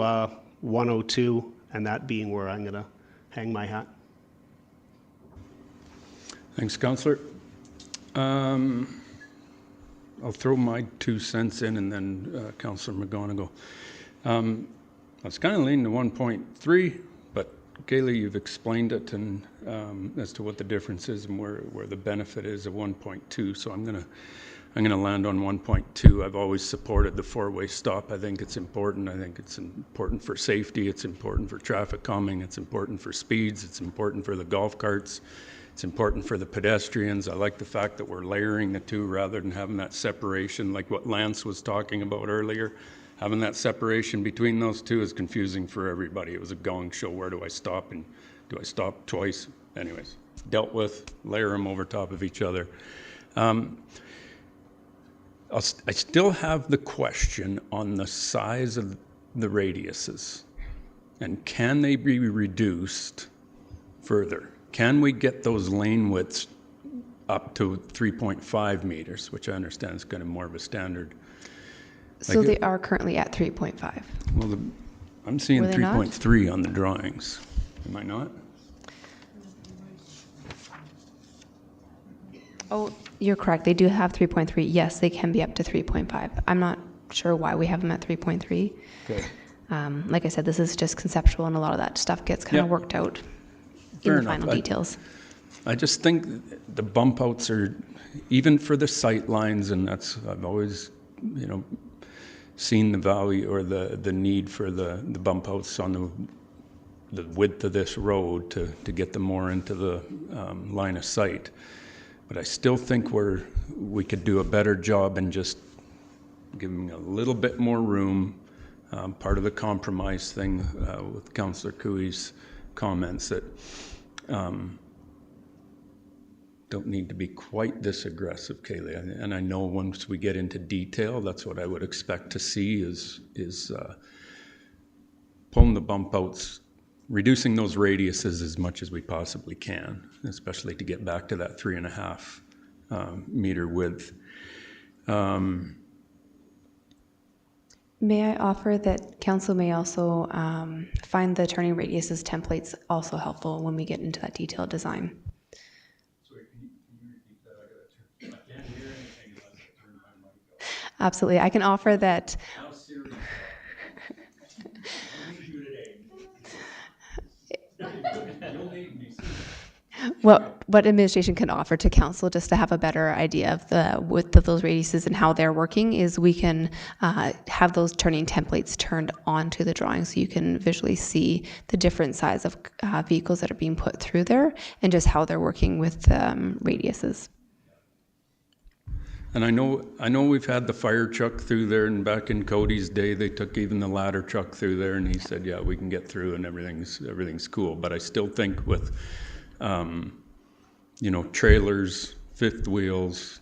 102, and that being where I'm going to hang my hat. Thanks, Councillor. I'll throw my 2 cents in, and then Councillor McGonigal. I was kind of leaning to 1.3, but Kaylee, you've explained it, and as to what the difference is and where the benefit is of 1.2. So I'm gonna land on 1.2. I've always supported the 4-way stop. I think it's important. I think it's important for safety. It's important for traffic calming. It's important for speeds. It's important for the golf carts. It's important for the pedestrians. I like the fact that we're layering the two rather than having that separation like what Lance was talking about earlier. Having that separation between those two is confusing for everybody. It was a gong show. Where do I stop? And do I stop twice? Anyways, dealt with, layer them over top of each other. I still have the question on the size of the radiuses. And can they be reduced further? Can we get those lane widths up to 3.5 meters, which I understand is kind of more of a standard? So they are currently at 3.5. Well, I'm seeing 3.3 on the drawings. Am I not? Oh, you're correct. They do have 3.3. Yes, they can be up to 3.5. I'm not sure why we have them at 3.3. Okay. Like I said, this is just conceptual, and a lot of that stuff gets kind of worked out in the final details. I just think the bump outs are, even for the sight lines, and I've always, seen the value or the need for the bump outs on the width of this road to get them more into the line of sight. But I still think we could do a better job in just giving a little bit more room. Part of the compromise thing with Councillor Cooey's comments that don't need to be quite this aggressive, Kaylee. And I know once we get into detail, that's what I would expect to see is pulling the bump outs, reducing those radiuses as much as we possibly can, especially to get back to that 3.5 meter width. May I offer that council may also find the turning radiuses templates also helpful when we get into that detailed design. Sorry, can you repeat that? I can't hear anything unless I turn my mic off. Absolutely. I can offer that. How serious? I need you today. You'll need me soon. What administration can offer to council just to have a better idea of the width of those radiuses and how they're working is we can have those turning templates turned onto the drawing so you can visually see the different size of vehicles that are being put through there and just how they're working with radiuses. And I know we've had the fire truck through there, and back in Cody's day, they took even the ladder truck through there, and he said, yeah, we can get through and everything's cool. But I still think with trailers, fifth wheels,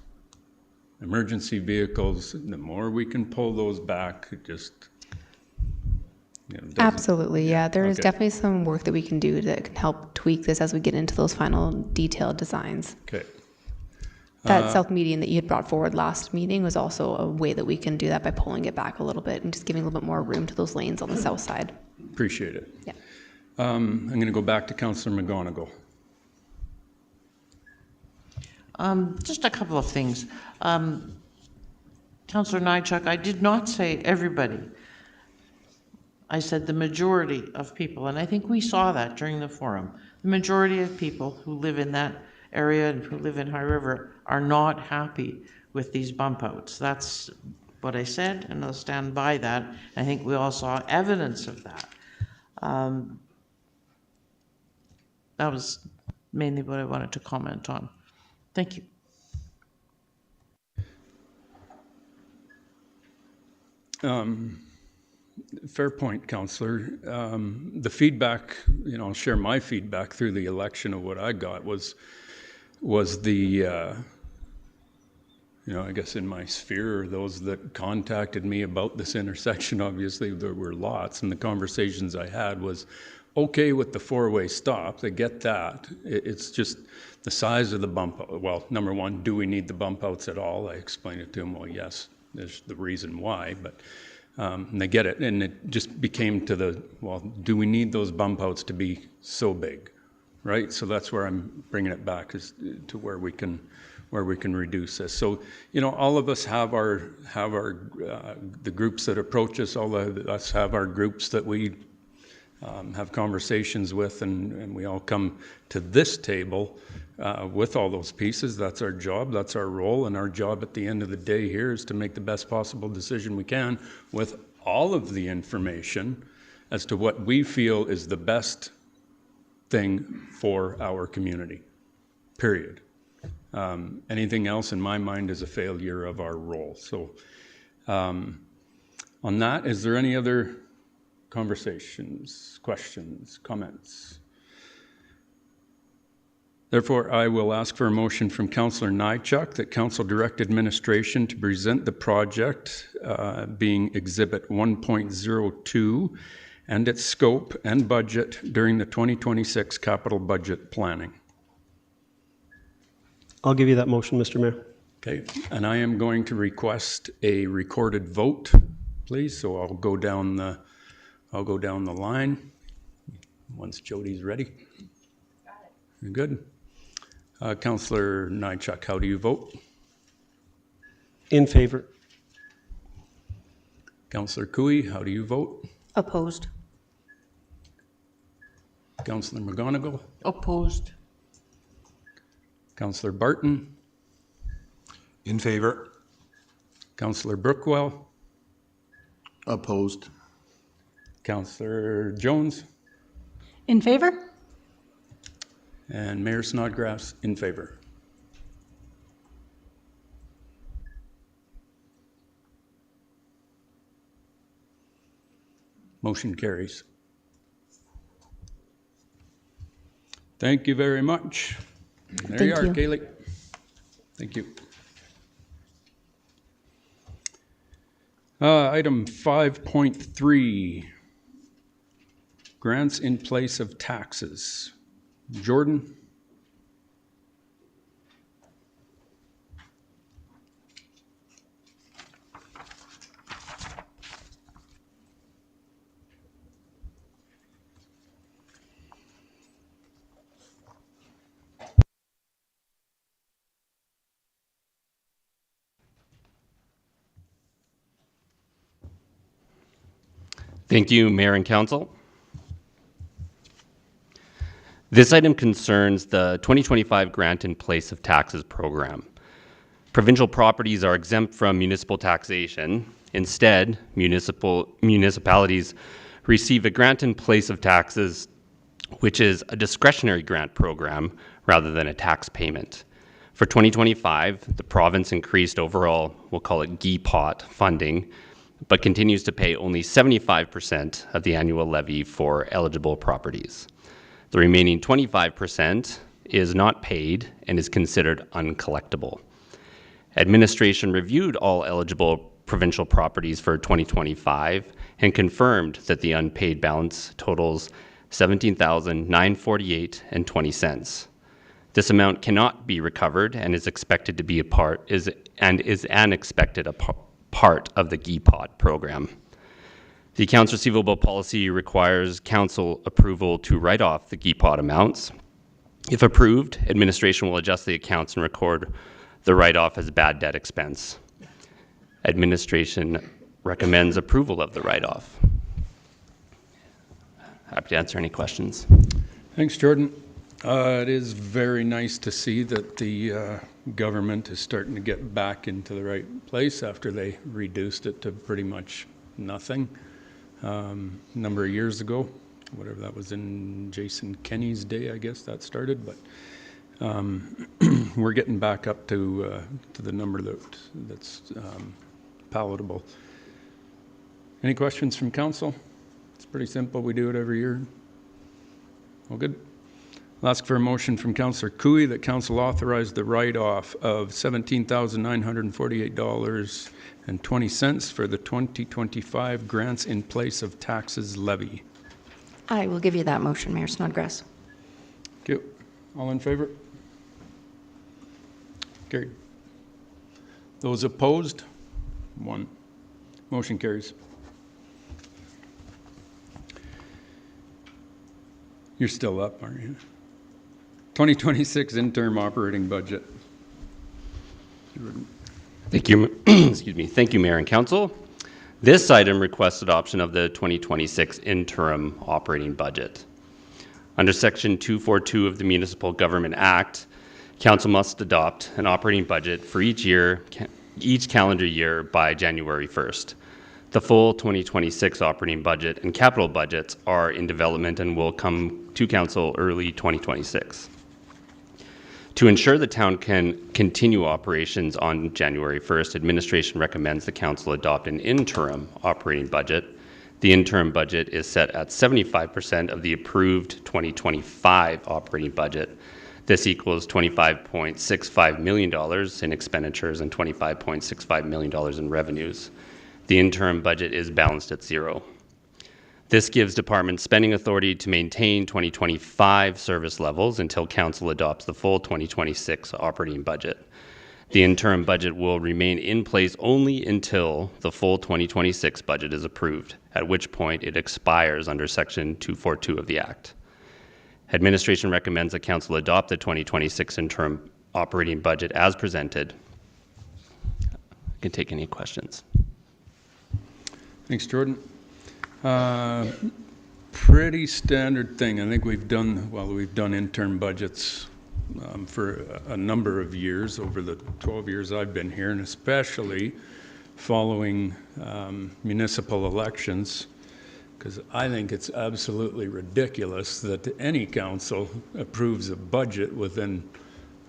emergency vehicles, the more we can pull those back, it just, Absolutely, yeah. There is definitely some work that we can do that can help tweak this as we get into those final detailed designs. Okay. That south median that you had brought forward last meeting was also a way that we can do that by pulling it back a little bit and just giving a little bit more room to those lanes on the south side. Appreciate it. Yeah. I'm going to go back to Councillor McGonigal. Just a couple of things. Councillor Nychuk, I did not say everybody. I said the majority of people, and I think we saw that during the forum. The majority of people who live in that area and who live in High River are not happy with these bump outs. That's what I said, and I'll stand by that. I think we all saw evidence of that. That was mainly what I wanted to comment on. Thank you. Fair point, Councillor. The feedback, I'll share my feedback through the election of what I got was the, I guess in my sphere, those that contacted me about this intersection, obviously there were lots, and the conversations I had was okay with the four-way stop. They get that. It's just the size of the bump out. Well, number one, do we need the bump outs at all? I explained it to them, well, yes, there's the reason why, but and they get it. And it just became to the, well, do we need those bump outs to be so big, right? So that's where I'm bringing it back, is to where we can reduce this. So, all of us have our the groups that approach us. All of us have our groups that we have conversations with, and we all come to this table with all those pieces. That's our job, that's our role, and our job at the end of the day here is to make the best possible decision we can with all of the information as to what we feel is the best thing for our community, period. Anything else in my mind is a failure of our role. So on that, is there any other conversations, questions, comments? Therefore, I will ask for a motion from Councillor Nychuk that Council direct administration to present the project being Exhibit 1.02 and its scope and budget during the 2026 capital budget planning. I'll give you that motion, Mr. Mayor. Okay, and I am going to request a recorded vote, please. So I'll go down the line once Jody's ready. Got it. You're good. Councillor Nychuk, how do you vote? In favor. Councillor Cooey, how do you vote? Opposed. Councillor McGonigal? Opposed. Councillor Barton? In favor. Councillor Brookwell? Opposed. Councillor Jones? In favor? And Mayor Snodgrass in favor. Motion carries. Thank you very much. There you are, Kaylee. Thank you. Item 5.3, grants in place of taxes. Jordan? Thank you, Mayor and Council. This item concerns the 2025 Grant in Place of Taxes program. Provincial properties are exempt from municipal taxation. Instead, municipalities receive a grant in place of taxes, which is a discretionary grant program rather than a tax payment. For 2025, the province increased overall, we'll call it GPOT funding, but continues to pay only 75% of the annual levy for eligible properties. The remaining 25% is not paid and is considered uncollectible. Administration reviewed all eligible provincial properties for 2025 and confirmed that the unpaid balance totals $17,948.20. This amount cannot be recovered and is expected to be part of the GPOT program. The accounts receivable policy requires council approval to write off the GPOT amounts. If approved, administration will adjust the accounts and record the write-off as bad debt expense. Administration recommends approval of the write-off. Happy to answer any questions. Thanks, Jordan. It is very nice to see that the government is starting to get back into the right place after they reduced it to pretty much nothing a number of years ago. Whatever that was in Jason Kenney's day, I guess that started. But we're getting back up to the number that's palatable. Any questions from council? It's pretty simple. We do it every year. All good? I'll ask for a motion from Councillor Cooey that council authorize the write-off of $17,948.20 for the 2025 grants in place of taxes levy. I will give you that motion, Mayor Snodgrass. Thank you. All in favor? Carried. Those opposed? 1. Motion carries. You're still up, aren't you? 2026 interim operating budget. Thank you. Excuse me. Thank you, Mayor and Council. This item requests adoption of the 2026 interim operating budget. Under Section 242 of the Municipal Government Act, Council must adopt an operating budget for each calendar year by January 1st. The full 2026 operating budget and capital budgets are in development and will come to Council early 2026. To ensure the town can continue operations on January 1st, administration recommends the Council adopt an interim operating budget. The interim budget is set at 75% of the approved 2025 operating budget. This equals $25.65 million in expenditures and $25.65 million in revenues. The interim budget is balanced at 0. This gives departments spending authority to maintain 2025 service levels until Council adopts the full 2026 operating budget. The interim budget will remain in place only until the full 2026 budget is approved, at which point it expires under Section 242 of the Act. Administration recommends that Council adopt the 2026 interim operating budget as presented. I can take any questions. Thanks, Jordan. Pretty standard thing. I think we've done interim budgets for a number of years over the 12 years I've been here, and especially following municipal elections, because I think it's absolutely ridiculous that any council approves a budget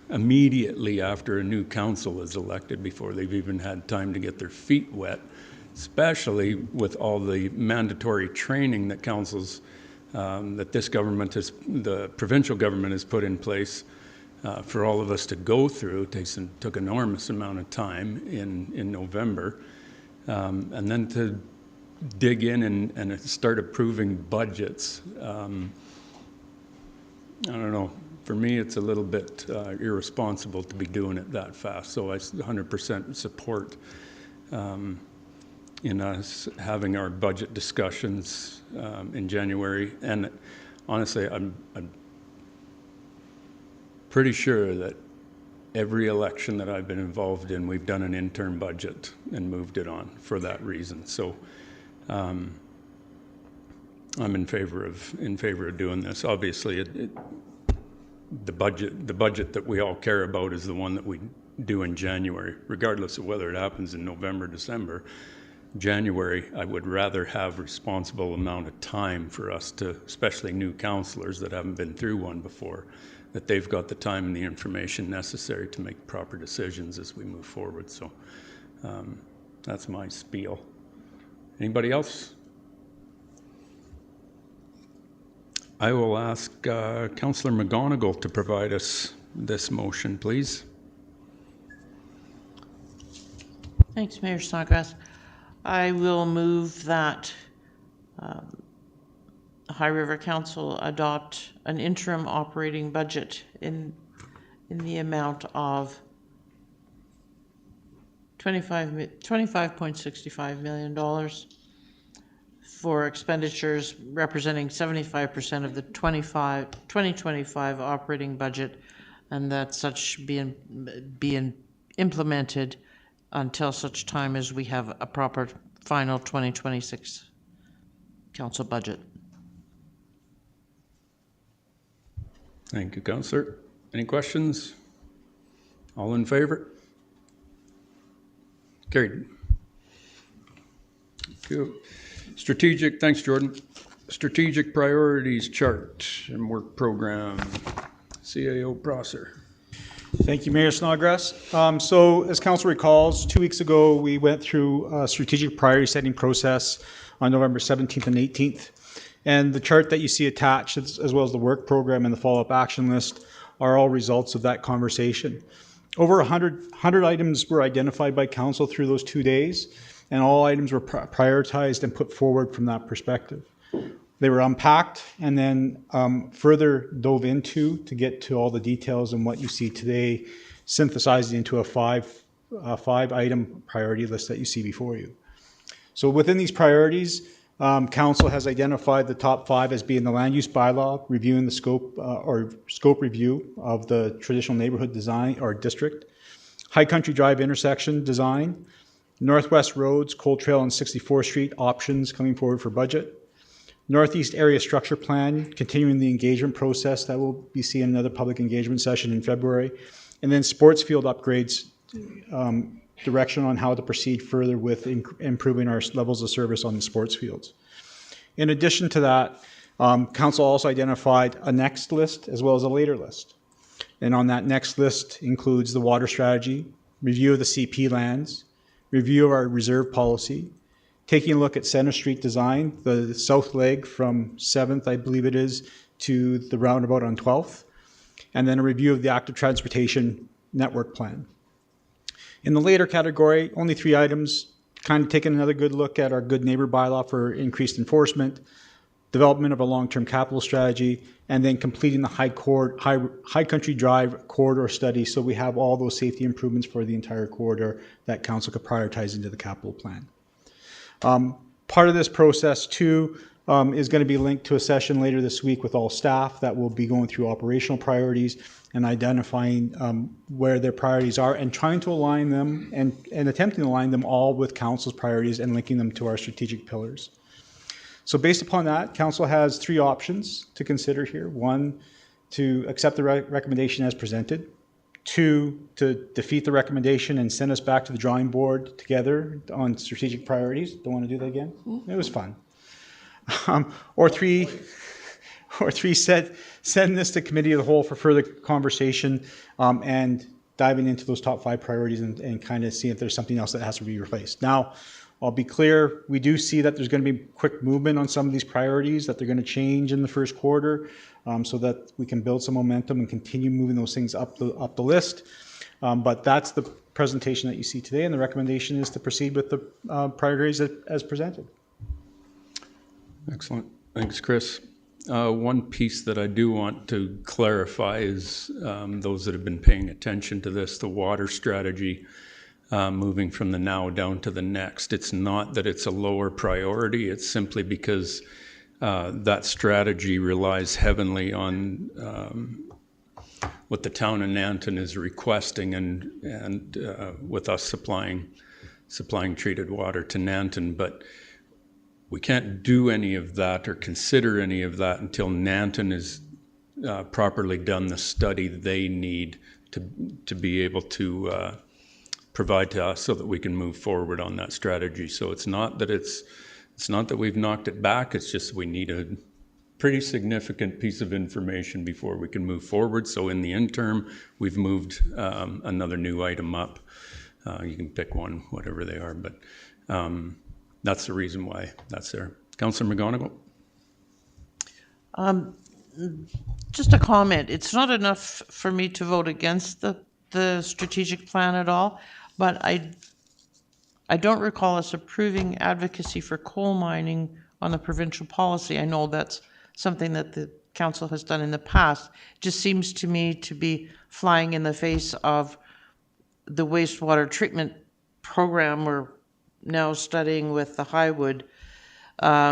immediately after a new council is elected, before they've even had time to get their feet wet, especially with all the mandatory training that councils, that this government the provincial government has put in place for all of us to go through. It took an enormous amount of time in November. And then to dig in and start approving budgets. I don't know. For me, it's a little bit irresponsible to be doing it that fast. So I 100% support in us having our budget discussions in January. And honestly, I'm pretty sure that every election that I've been involved in, we've done an interim budget and moved it on for that reason. So I'm in favor of doing this. Obviously, the budget that we all care about is the one that we do in January, regardless of whether it happens in November, December. January, I would rather have responsible amount of time for us to, especially new councillors that haven't been through one before, that they've got the time and the information necessary to make proper decisions as we move forward. So that's my spiel. Anybody else? I will ask Councillor McGonigal to provide us this motion, please. Thanks, Mayor Snodgrass. I will move that High River Council adopt an interim operating budget in the amount of $25.65 million for expenditures representing 75% of the 2025 operating budget, and that such be implemented until such time as we have a proper final 2026 council budget. Thank you, Councillor. Any questions? All in favor? Carried. Thank you. Strategic, thanks, Jordan. Strategic priorities chart and work program. CAO Prosser. Thank you, Mayor Snodgrass. So as council recalls, 2 weeks ago, we went through a strategic priority setting process on November 17th and 18th. And the chart that you see attached, as well as the work program and the follow-up action list, are all results of that conversation. Over 100 items were identified by council through those 2 days, and all items were prioritized and put forward from that perspective. They were unpacked and then further dove into to get to all the details and what you see today, synthesized into a five-item priority list that you see before you. So within these priorities, council has identified the top 5 as being the land use bylaw, reviewing the scope review of the traditional neighborhood design or district, High Country Drive intersection design, Northwest Roads, Cold Trail and 64th Street options coming forward for budget, Northeast Area Structure Plan, continuing the engagement process that will be seeing another public engagement session in February, and then sports field upgrades, direction on how to proceed further with improving our levels of service on the sports fields. In addition to that, council also identified a next list as well as a later list. And on that next list includes the water strategy, review of the CP lands, review of our reserve policy, taking a look at Center Street design, the south leg from 7th, I believe it is, to the roundabout on 12th, and then a review of the active transportation network plan. In the later category, only 3 items, kind of taking another good look at our good neighbor bylaw for increased enforcement, development of a long-term capital strategy, and then completing the High Country Drive corridor study so we have all those safety improvements for the entire corridor that council could prioritize into the capital plan. Part of this process too is going to be linked to a session later this week with all staff that will be going through operational priorities and identifying where their priorities are and trying to align them and attempting to align them all with council's priorities and linking them to our strategic pillars. So based upon that, council has 3 options to consider here. 1, to accept the recommendation as presented. 2, to defeat the recommendation and send us back to the drawing board together on strategic priorities. Don't want to do that again? It was fun. Or 3, send this to committee of the whole for further conversation and diving into those top 5 priorities and kind of see if there's something else that has to be replaced. Now, I'll be clear, we do see that there's going to be quick movement on some of these priorities, that they're going to change in the first quarter so that we can build some momentum and continue moving those things up the list. But that's the presentation that you see today, and the recommendation is to proceed with the priorities as presented. Excellent. Thanks, Chris. One piece that I do want to clarify is those that have been paying attention to this, the water strategy, moving from the now down to the next. It's not that it's a lower priority, it's simply because that strategy relies heavily on what the town of Nanton is requesting and with us supplying treated water to Nanton. But we can't do any of that or consider any of that until Nanton is properly done the study they need to be able to provide to us so that we can move forward on that strategy. So it's not that we've knocked it back, it's just we need a pretty significant piece of information before we can move forward. So in the interim, we've moved another new item up. You can pick one, whatever they are, but that's the reason why that's there. Councillor McGonigal? Just a comment. It's not enough for me to vote against the strategic plan at all, but I don't recall us approving advocacy for coal mining on the provincial policy. I know that's something that the council has done in the past. It just seems to me to be flying in the face of the wastewater treatment program we're now studying with the Highwood,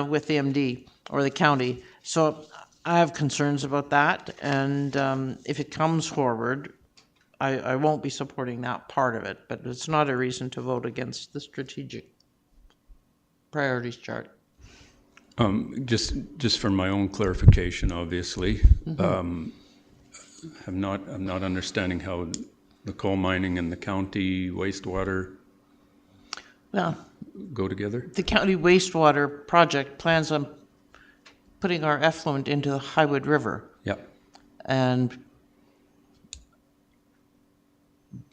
with the MD or the county. So I have concerns about that, and if it comes forward, I won't be supporting that part of it, but it's not a reason to vote against the strategic priorities chart. Just for my own clarification, obviously, I'm not understanding how the coal mining and the county wastewater Well, go together. the county wastewater project plans on putting our effluent into the Highwood River. Yep. And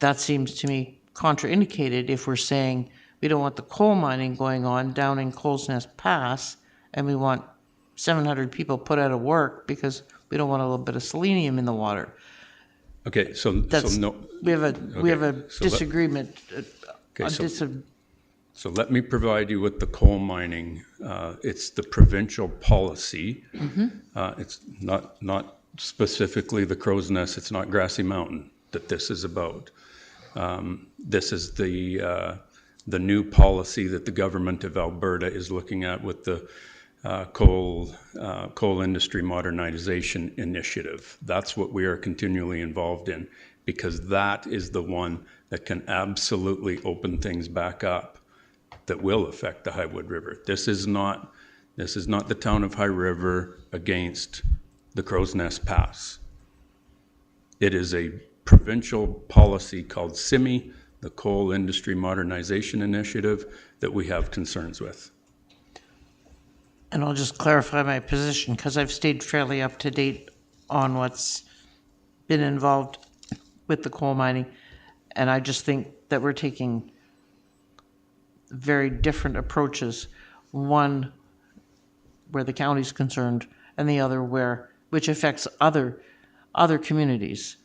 that seems to me contraindicated if we're saying we don't want the coal mining going on down in Coles Nest Pass, and we want 700 people put out of work because we don't want a little bit of selenium in the water. Okay, so no. We have a so disagreement. So let me provide you with the coal mining. It's the provincial policy. It's not specifically the Crow's Nest. It's not Grassy Mountain that this is about. This is the new policy that the government of Alberta is looking at with the coal industry modernization initiative. That's what we are continually involved in, because that is the one that can absolutely open things back up that will affect the Highwood River. This is not the town of High River against the Crow's Nest Pass. It is a provincial policy called CIMI, the Coal Industry Modernization Initiative, that we have concerns with. And I'll just clarify my position, because I've stayed fairly up to date on what's been involved with the coal mining. And I just think that we're taking very different approaches. One where the county's concerned, and the other which affects other communities.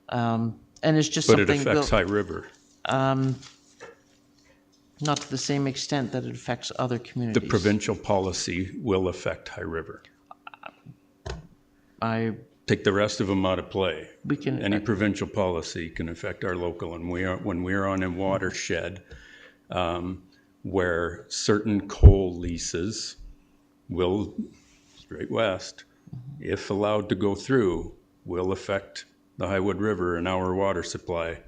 And it's just something. But it affects High River. Not to the same extent that it affects other communities. The provincial policy will affect High River. I take the rest of them out of play. Any Uh, provincial policy can affect our local, and when we are on a watershed where certain coal leases will, straight west, if allowed to go through, will affect the Highwood River and our water supply.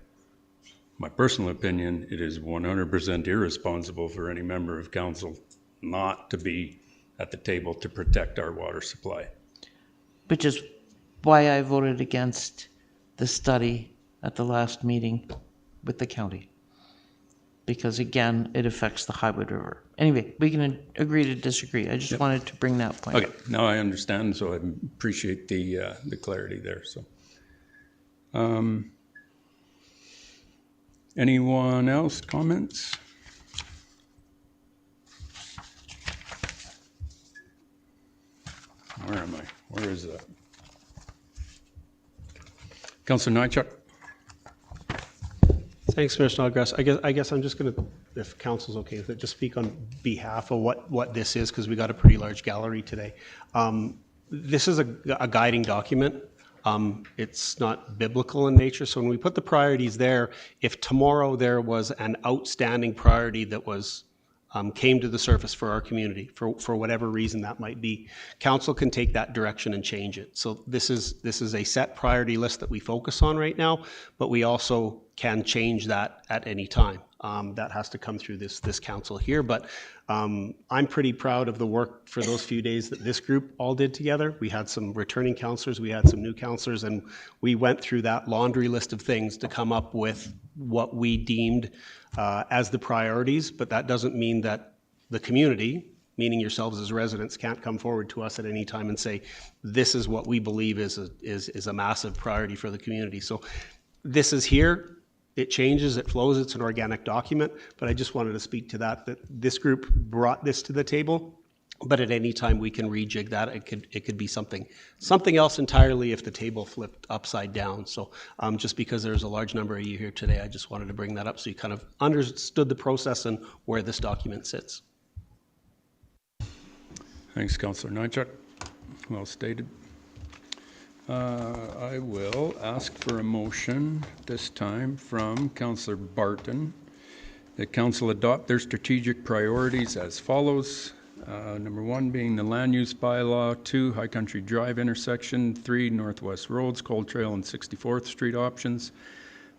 My personal opinion, it is 100% irresponsible for any member of council not to be at the table to protect our water supply. Which is why I voted against the study at the last meeting with the county. Because again, it affects the Highwood River. Anyway, we can agree to disagree. I just wanted to bring that point up. Okay, now I understand, so I appreciate the clarity there. So, anyone else comments? Where am I? Where is that? Councillor Nychuk. Thanks, Mayor Snodgrass. I guess I'm just going to, if council's okay with it, just speak on behalf of what this is, because we got a pretty large gallery today. This is a guiding document. It's not biblical in nature. So when we put the priorities there, if tomorrow there was an outstanding priority that was came to the surface for our community, for whatever reason that might be, council can take that direction and change it. So this is a set priority list that we focus on right now, but we also can change that at any time. That has to come through this council here, but I'm pretty proud of the work for those few days that this group all did together. We had some returning councillors, we had some new councillors, and we went through that laundry list of things to come up with what we deemed as the priorities, but that doesn't mean that the community, meaning yourselves as residents, can't come forward to us at any time and say, this is what we believe is a massive priority for the community. So this is here. It changes, it flows, it's an organic document, but I just wanted to speak to that this group brought this to the table, but at any time we can rejig that. It could be something else entirely if the table flipped upside down. So just because there's a large number of you here today, I just wanted to bring that up so you kind of understood the process and where this document sits. Thanks, Councillor Nychuk. Well stated. I will ask for a motion this time from Councillor Barton that council adopt their strategic priorities as follows. Number 1 being the land use bylaw, 2 High Country Drive intersection, 3 Northwest Roads, Cold Trail and 64th Street options.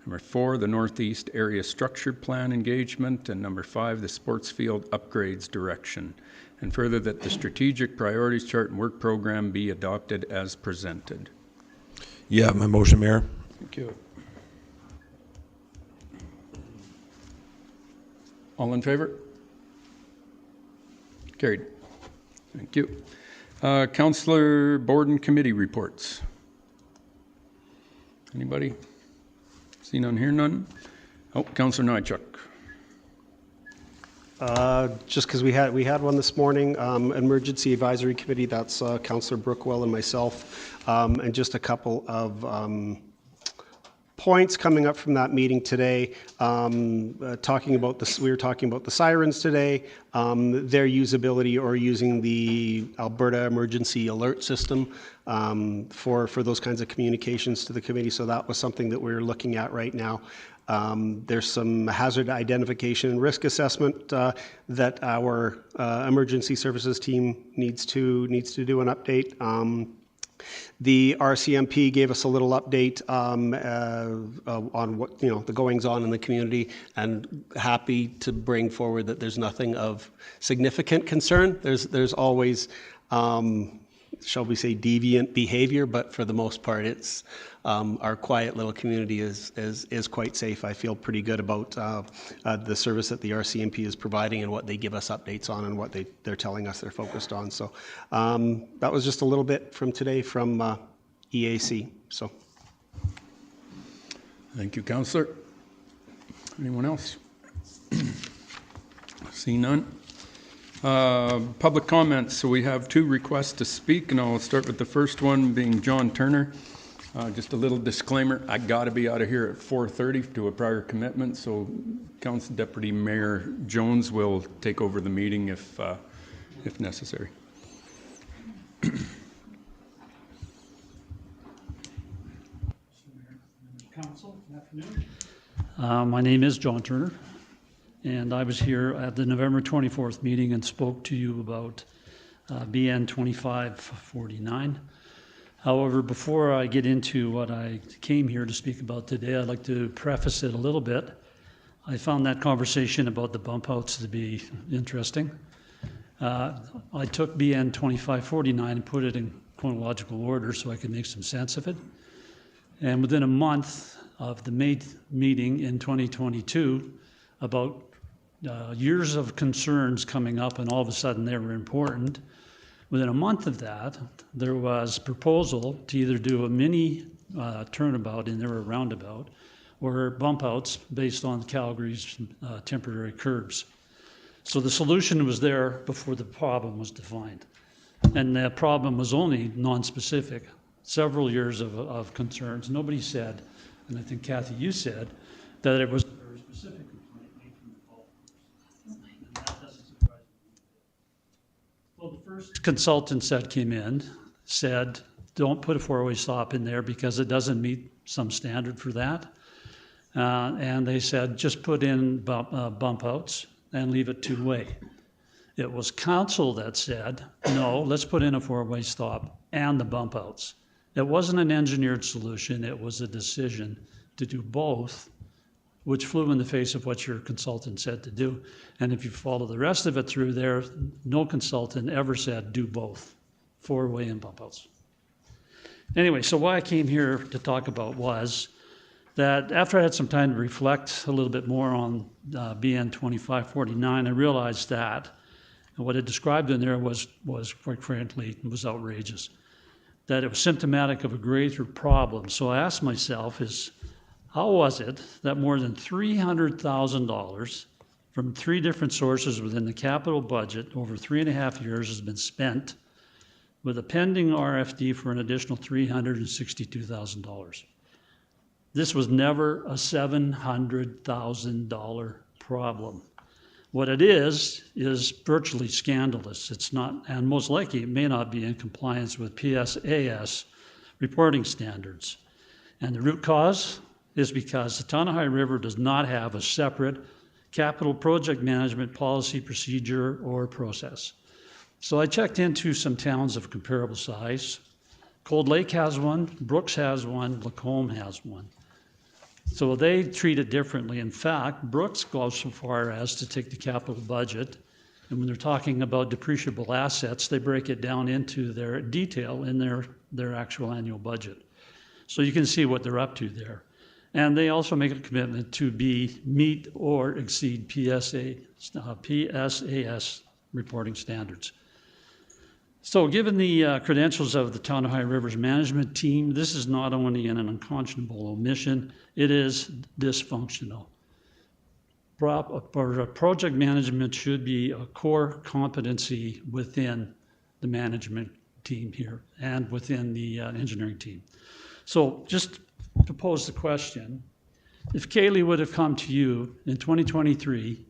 Number 4, the Northeast Area Structure Plan engagement, and number 5, the sports field upgrades direction. And further, that the strategic priorities chart and work program be adopted as presented. You have my motion, Mayor. Thank you. All in favor? Carried. Thank you. Councillor board and committee reports. Anybody? See none, hear none? Oh, Councillor Nychuk. Just because we had one this morning, Emergency Advisory Committee, that's Councillor Brookwell and myself, and just a couple of points coming up from that meeting today. We were talking about the sirens today, their usability or using the Alberta Emergency Alert System for those kinds of communications to the committee. So that was something that we're looking at right now. There's some hazard identification and risk assessment that our emergency services team needs to do an update. The RCMP gave us a little update on what, the goings on in the community, and happy to bring forward that there's nothing of significant concern. There's always, shall we say, deviant behavior, but for the most part, it's our quiet little community is quite safe. I feel pretty good about the service that the RCMP is providing and what they give us updates on and what they're telling us they're focused on. So that was just a little bit from today from EAC. So, Thank you, Councillor. Anyone else? See none. Public comments. So we have 2 requests to speak, and I'll start with the first one being John Turner. Just a little disclaimer, I got to be out of here at 4:30 to a prior commitment, so Council Deputy Mayor Jones will take over the meeting if necessary. Council, good afternoon. My name is John Turner, and I was here at the November 24th meeting and spoke to you about BN 2549. However, before I get into what I came here to speak about today, I'd like to preface it a little bit. I found that conversation about the bump outs to be interesting. I took BN 2549 and put it in chronological order so I could make some sense of it. And within a month of the meeting in 2022, about years of concerns coming up, and all of a sudden they were important. Within a month of that, there was proposal to either do a mini turnabout in there, or roundabout, or bump outs based on Calgary's temporary curbs. So the solution was there before the problem was defined. And the problem was only non-specific. Several years of concerns. Nobody said, and I think Kathy, you said, that it was a very specific complaint made from the call. And that doesn't surprise me. Well, the first consultant that came in said, don't put a 4-way stop in there because it doesn't meet some standard for that. And they said, just put in bump outs and leave it 2-way. It was council that said, no, let's put in a 4-way stop and the bump outs. It wasn't an engineered solution, it was a decision to do both, which flew in the face of what your consultant said to do. And if you follow the rest of it through there, no consultant ever said do both, 4-way and bump outs. Anyway, so what I came here to talk about was that after I had some time to reflect a little bit more on BN 2549, I realized that what it described in there was quite frankly, was outrageous. That it was symptomatic of a greater problem. So I asked myself how was it that more than $300,000 from 3 different sources within the capital budget over 3.5 years has been spent with a pending RFD for an additional $362,000. This was never a $700,000 problem. What it is virtually scandalous. It's not, and most likely it may not be in compliance with PSAS reporting standards. And the root cause is because the town of High River does not have a separate capital project management policy, procedure, or process. So I checked into some towns of comparable size. Cold Lake has one, Brooks has one, Lacombe has one. So they treat it differently. In fact, Brooks goes so far as to take the capital budget, and when they're talking about depreciable assets, they break it down into their detail in their actual annual budget. So you can see what they're up to there. And they also make a commitment to meet or exceed PSAS reporting standards. So given the credentials of the Town of High Rivers management team, this is not only an unconscionable omission, it is dysfunctional. Project management should be a core competency within the management team here and within the engineering team. So just to pose the question, if Kaylee would have come to you in 2023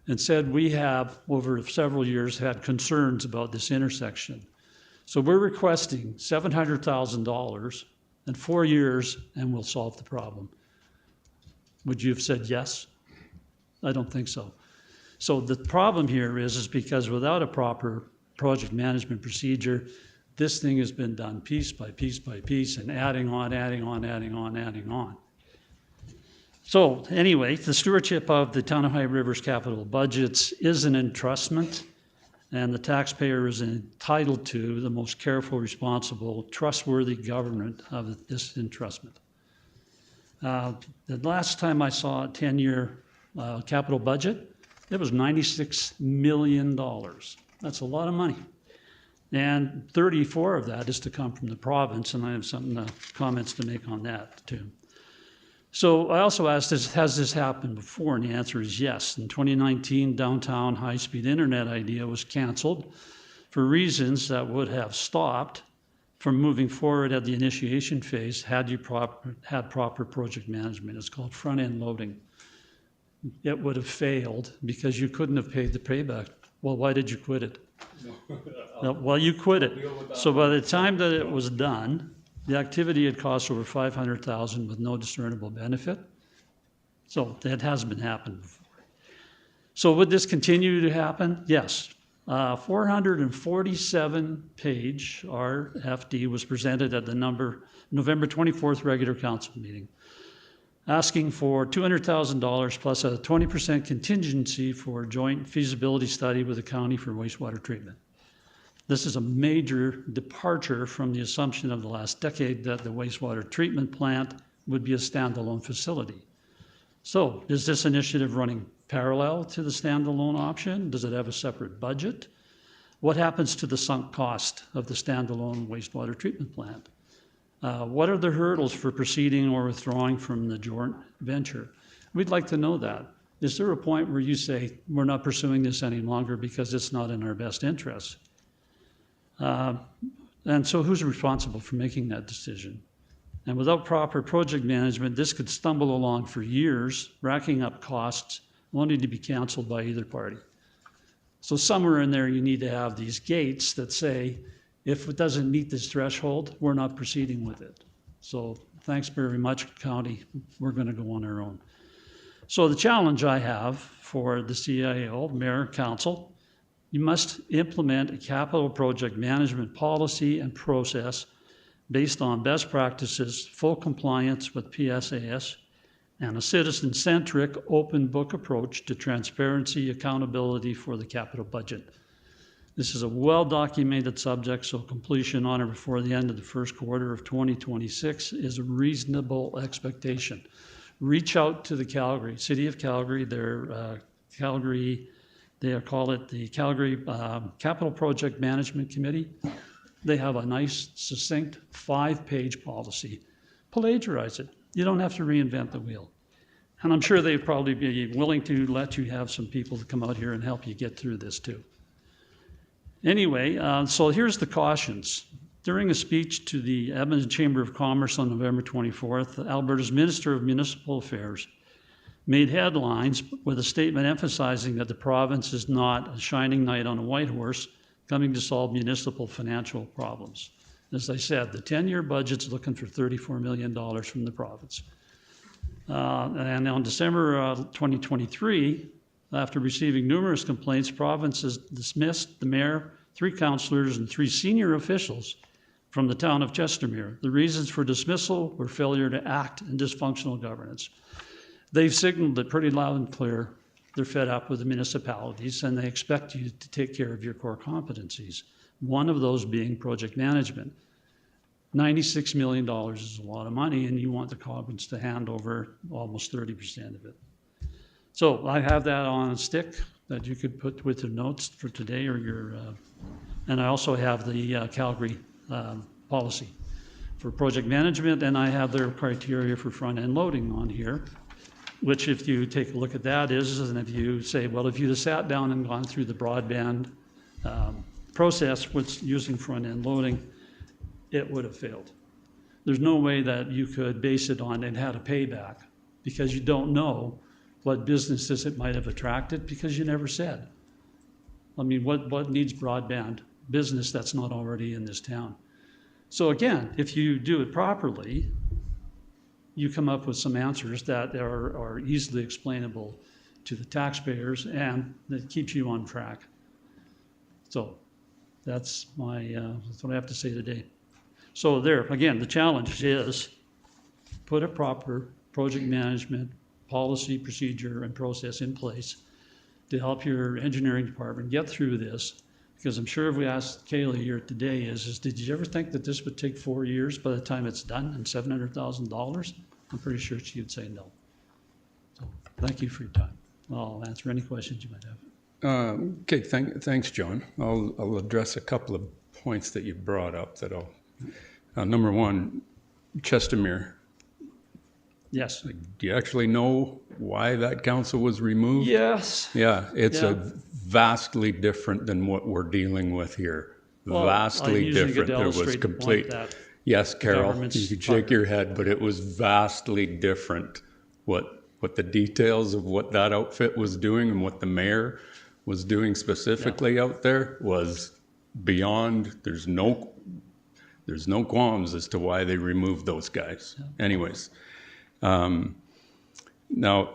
and said, we have over several years had concerns about this intersection, so we're requesting $700,000 in 4 years and we'll solve the problem, would you have said yes? I don't think so. So the problem here is because without a proper project management procedure, this thing has been done piece by piece by piece and adding on, adding on, adding on, adding on. So anyway, the stewardship of the Town of High Rivers capital budgets is an entrustment, and the taxpayer is entitled to the most careful, responsible, trustworthy government of this entrustment. The last time I saw a 10-year capital budget, it was $96 million. That's a lot of money. And 34 of that is to come from the province, and I have some comments to make on that too. So I also asked, has this happened before? And the answer is yes. In 2019, downtown high-speed internet idea was canceled for reasons that would have stopped from moving forward at the initiation phase had you had proper project management. It's called front-end loading. It would have failed because you couldn't have paid the payback. Well, why did you quit it? Well, you quit it. So by the time that it was done, the activity had cost over $500,000 with no discernible benefit. So that has been happened before. So would this continue to happen? Yes. 447-page RFD was presented at the November 24th regular council meeting, asking for $200,000 plus a 20% contingency for joint feasibility study with the county for wastewater treatment. This is a major departure from the assumption of the last decade that the wastewater treatment plant would be a standalone facility. So is this initiative running parallel to the standalone option? Does it have a separate budget? What happens to the sunk cost of the standalone wastewater treatment plant? What are the hurdles for proceeding or withdrawing from the joint venture? We'd like to know that. Is there a point where you say, we're not pursuing this any longer because it's not in our best interest? And so who's responsible for making that decision? And without proper project management, this could stumble along for years, racking up costs, only to be canceled by either party. So somewhere in there, you need to have these gates that say, if it doesn't meet this threshold, we're not proceeding with it. So thanks very much, county. We're going to go on our own. So the challenge I have for the CIO, mayor, council, you must implement a capital project management policy and process based on best practices, full compliance with PSAS, and a citizen-centric open book approach to transparency, accountability for the capital budget. This is a well-documented subject, so completion on or before the end of the first quarter of 2026 is a reasonable expectation. Reach out to the City of Calgary, they call it the Calgary Capital Project Management Committee. They have a nice, succinct 5-page policy. Plagiarize it. You don't have to reinvent the wheel. And I'm sure they'd probably be willing to let you have some people to come out here and help you get through this too. Anyway, so here's the cautions. During a speech to the Edmonton Chamber of Commerce on November 24th, Alberta's Minister of Municipal Affairs made headlines with a statement emphasizing that the province is not a shining knight on a white horse coming to solve municipal financial problems. As I said, the 10-year budget's looking for $34 million from the province. And on December 2023, after receiving numerous complaints, province has dismissed the mayor, 3 councillors, and 3 senior officials from the town of Chestermere. The reasons for dismissal were failure to act and dysfunctional governance. They've signaled it pretty loud and clear. They're fed up with the municipalities and they expect you to take care of your core competencies, one of those being project management. $96 million is a lot of money, and you want the province to hand over almost 30% of it. So I have that on a stick that you could put with the notes for today or your, and I also have the Calgary policy for project management, and I have their criteria for front-end loading on here, which if you take a look at that is, and if you say, well, if you'd have sat down and gone through the broadband process with using front-end loading, it would have failed. There's no way that you could base it on it had a payback because you don't know what businesses it might have attracted because you never said. I mean, what needs broadband business that's not already in this town? So again, if you do it properly, you come up with some answers that are easily explainable to the taxpayers and that keeps you on track. So that's that's what I have to say today. So there, again, the challenge is put a proper project management policy, procedure, and process in place to help your engineering department get through this. Because I'm sure if we asked Kaylee here today is did you ever think that this would take 4 years by the time it's done and $700,000? I'm pretty sure she would say no. So thank you for your time. I'll answer any questions you might have. Okay, thanks, John. I'll address a couple of points that you brought up that number one, Chestermere. Yes. Do you actually know why that council was removed? Yes. Yeah, it's Yeah. vastly different than what we're dealing with here. Well, Vastly I'm using it different. to There was illustrate the point complete. that Yes, Carol, government's you could shake your head, but it was vastly different what the details of what that outfit was doing and what the mayor was doing specifically out there was beyond. There's no qualms as to why they removed those guys. Yeah. Anyways. Now,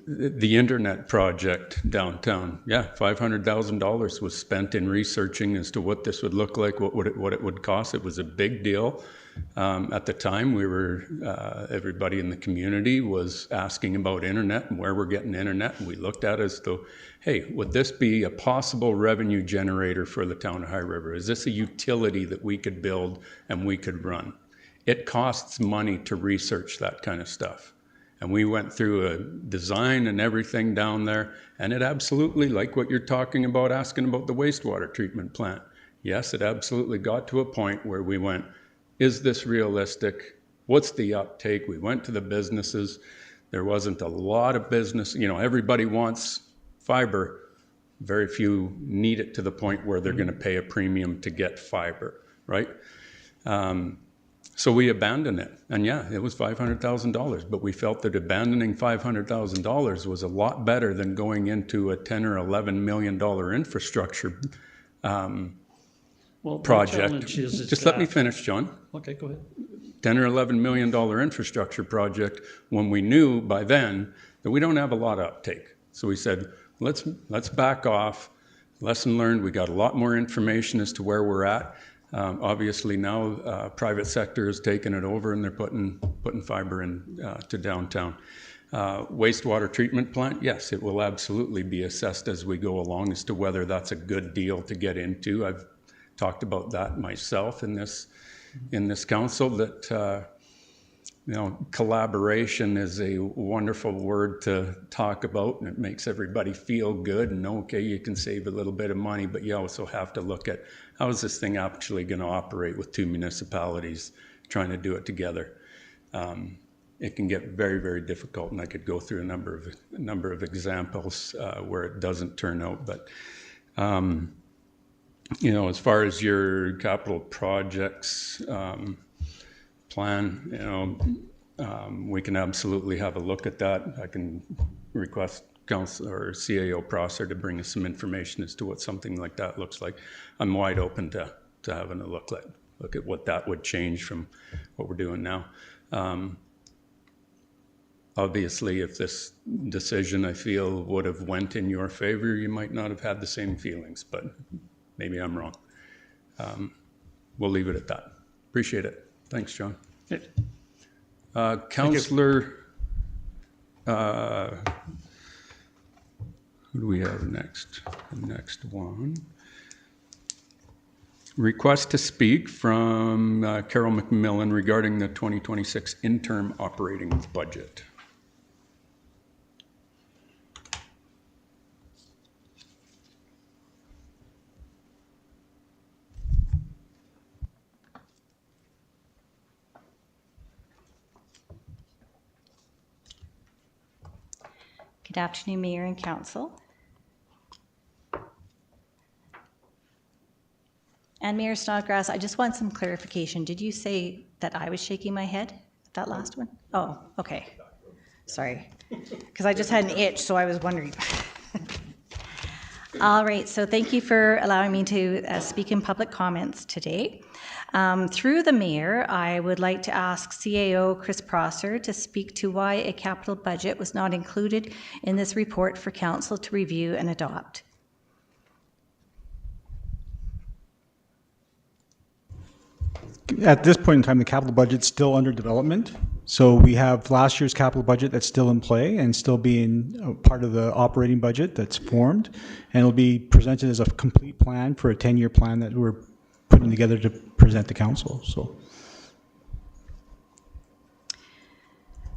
the internet project downtown, yeah, $500,000 was spent in researching as to what this would look like, what it would cost. It was a big deal. At the time, everybody in the community was asking about internet and where we're getting internet, and we looked at it as though, hey, would this be a possible revenue generator for the town of High River? Is this a utility that we could build and we could run? It costs money to research that kind of stuff. And we went through a design and everything down there, and it absolutely, like what you're talking about, asking about the wastewater treatment plant. Yes, it absolutely got to a point where we went, is this realistic? What's the uptake? We went to the businesses. There wasn't a lot of business. You know, everybody wants fiber. Very few need it to the point where they're going to pay a premium to get fiber, right? So we abandoned it. And yeah, it was $500,000, but we felt that abandoning $500,000 was a lot better than going into a $10 or $11 million infrastructure project. Just let me finish, John. Okay, go ahead. $10 or $11 million infrastructure project when we knew by then that we don't have a lot of uptake. So we said, let's back off. Lesson learned, we got a lot more information as to where we're at. Obviously now private sector has taken it over and they're putting fiber in to downtown. Wastewater treatment plant, yes, it will absolutely be assessed as we go along as to whether that's a good deal to get into. I've talked about that myself in this council that collaboration is a wonderful word to talk about, and it makes everybody feel good. And okay, you can save a little bit of money, but you also have to look at how is this thing actually going to operate with two municipalities trying to do it together. It can get very, very difficult, and I could go through a number of examples where it doesn't turn out. But as far as your capital projects plan, we can absolutely have a look at that. I can request Council or CAO Prosser to bring us some information as to what something like that looks like. I'm wide open to having a look at what that would change from what we're doing now. Obviously, if this decision I feel would have went in your favor, you might not have had the same feelings, but maybe I'm wrong. We'll leave it at that. Appreciate it. Thanks, John. Okay. Councillor, who do we have next? The next one. Request to speak from Carol McMillan regarding the 2026 interim operating budget. Good afternoon, Mayor and Council. And Mayor Snodgrass, I just want some clarification. Did you say that I was shaking my head at that last one? Oh, okay. Sorry. Because I just had an itch, so I was wondering. All right, so thank you for allowing me to speak in public comments today. Through the mayor, I would like to ask CAO Chris Prosser to speak to why a capital budget was not included in this report for council to review and adopt. At this point in time, the capital budget's still under development. So we have last year's capital budget that's still in play and still being part of the operating budget that's formed. And it'll be presented as a complete plan for a 10-year plan that we're putting together to present to council. So.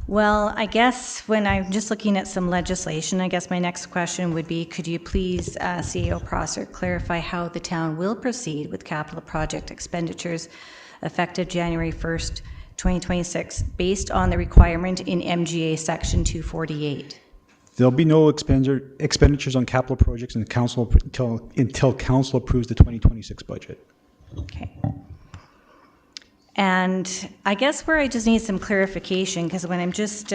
Well, I guess when I'm just looking at some legislation, I guess my next question would be, could you please, CEO Prosser, clarify how the town will proceed with capital project expenditures effective January 1st, 2026, based on the requirement in MGA Section 248? There'll be no expenditures on capital projects in council until council approves the 2026 budget. Okay. And I guess where I just need some clarification, because when I'm just,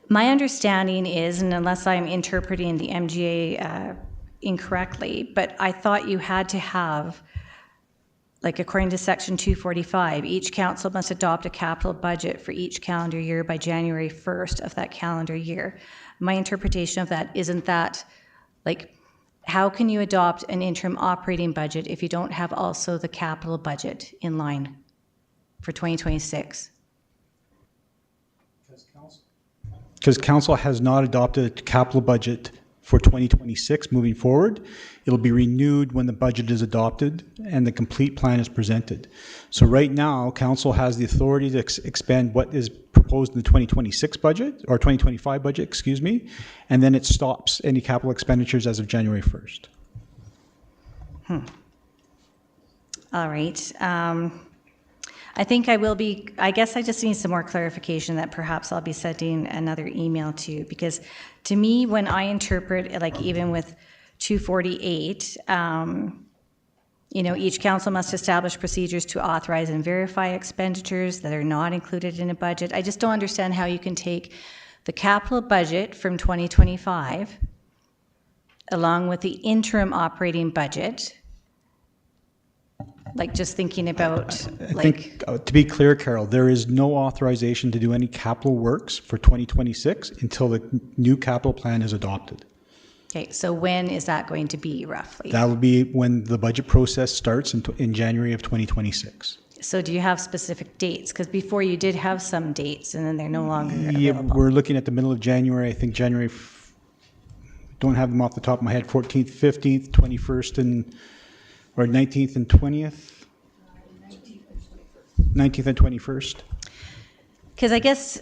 my understanding is, and unless I'm interpreting the MGA incorrectly, but I thought you had to have, like according to Section 245, each council must adopt a capital budget for each calendar year by January 1st of that calendar year. My interpretation of that, isn't that, like, how can you adopt an interim operating budget if you don't have also the capital budget in line for 2026? Because council has not adopted a capital budget for 2026 moving forward. It'll be renewed when the budget is adopted and the complete plan is presented. So right now, council has the authority to expend what is proposed in the 2026 budget, or 2025 budget, excuse me, and then it stops any capital expenditures as of January 1st. All right. I think I will be, I guess I just need some more clarification that perhaps I'll be sending another email to, because to me, when I interpret, like even with 248, you know, each council must establish procedures to authorize and verify expenditures that are not included in a budget. I just don't understand how you can take the capital budget from 2025 along with the interim operating budget, like just thinking about, I think, to be clear, Carol, there is no authorization to do any capital works for 2026 until the new capital plan is adopted. Okay, so when is that going to be roughly? That will be when the budget process starts in January of 2026. So do you have specific dates? Because before you did have some dates and then they're no longer Yeah, available. we're looking at the middle of January. I think January, don't have them off the top of my head, 14th, 15th, 21st, or 19th and 20th? 19th and 21st. Because I guess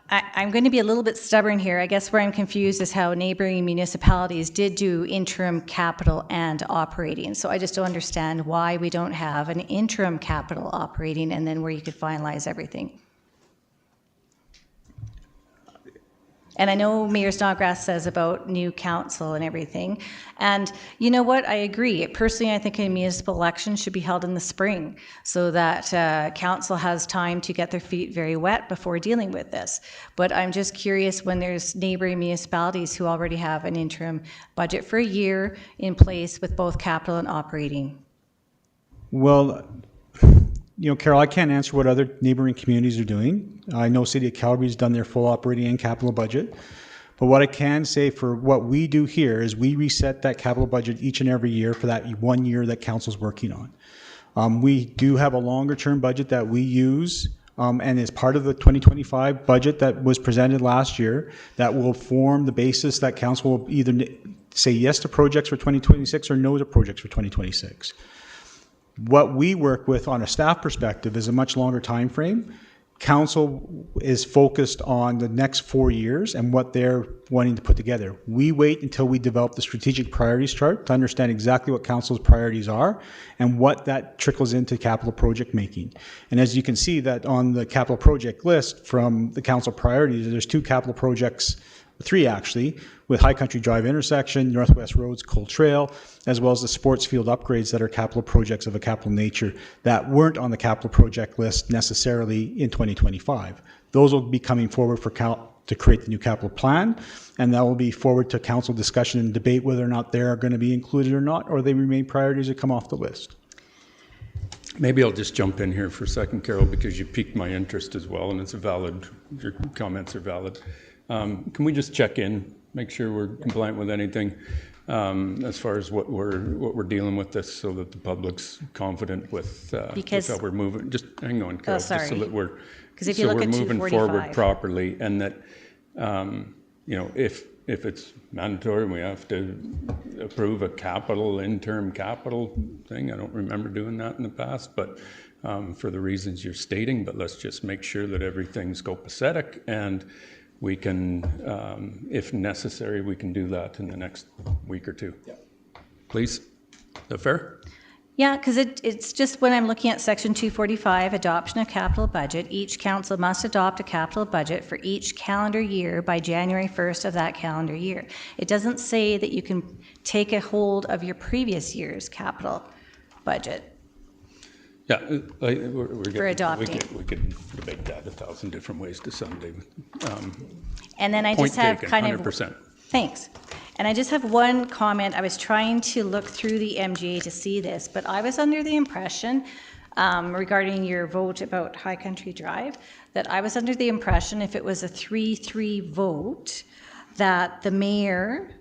I'm going to be a little bit stubborn here. I guess where I'm confused is how neighboring municipalities did do interim capital and operating. So I just don't understand why we don't have an interim capital operating and then where you could finalize everything. And I know Mayor Snodgrass says about new council and everything. And you know what? I agree. Personally, I think a municipal election should be held in the spring so that council has time to get their feet very wet before dealing with this. But I'm just curious when there's neighboring municipalities who already have an interim budget for a year in place with both capital and operating. Well, you know, Carol, I can't answer what other neighboring communities are doing. I know City of Calgary's done their full operating and capital budget. But what I can say for what we do here is we reset that capital budget each and every year for that 1 year that council's working on. We do have a longer term budget that we use and is part of the 2025 budget that was presented last year that will form the basis that council will either say yes to projects for 2026 or no to projects for 2026. What we work with on a staff perspective is a much longer time frame. Council is focused on the next 4 years and what they're wanting to put together. We wait until we develop the strategic priorities chart to understand exactly what council's priorities are and what that trickles into capital project making. And as you can see that on the capital project list from the council priorities, there's 2 capital projects, 3 actually, with High Country Drive intersection, Northwest Roads, Cole Trail, as well as the sports field upgrades that are capital projects of a capital nature that weren't on the capital project list necessarily in 2025. Those will be coming forward for to create the new capital plan, and that will be forward to council discussion and debate whether or not they're going to be included or not, or they remain priorities that come off the list. Maybe I'll just jump in here for a second, Carol, because you piqued my interest as well, and it's a valid, your comments are valid. Can we just check in, make sure we're compliant with anything as far as what we're dealing with this, so that the public's confident with how we're moving? Just hang on, Carol, just so that we're moving forward properly, and that if it's mandatory and we have to approve a interim capital thing, I don't remember doing that in the past, but for the reasons you're stating, but let's just make sure that everything's copacetic, and we can, if necessary, we can do that in the next week or 2. Yeah. Please, is that fair? Yeah, because it's just when I'm looking at section 245, adoption of capital budget, each council must adopt a capital budget for each calendar year by January 1st of that calendar year. It doesn't say that you can take a hold of your previous year's capital budget. Yeah, for adopting. We could debate that 1,000 different ways to Sunday. And then I just have taken, kind 100%. Thanks. And I just have one comment. I was trying to look through the MGA to see this, but I was under the impression, regarding your vote about High Country Drive, that I was under the impression if it was a 3-3 vote, that the mayor,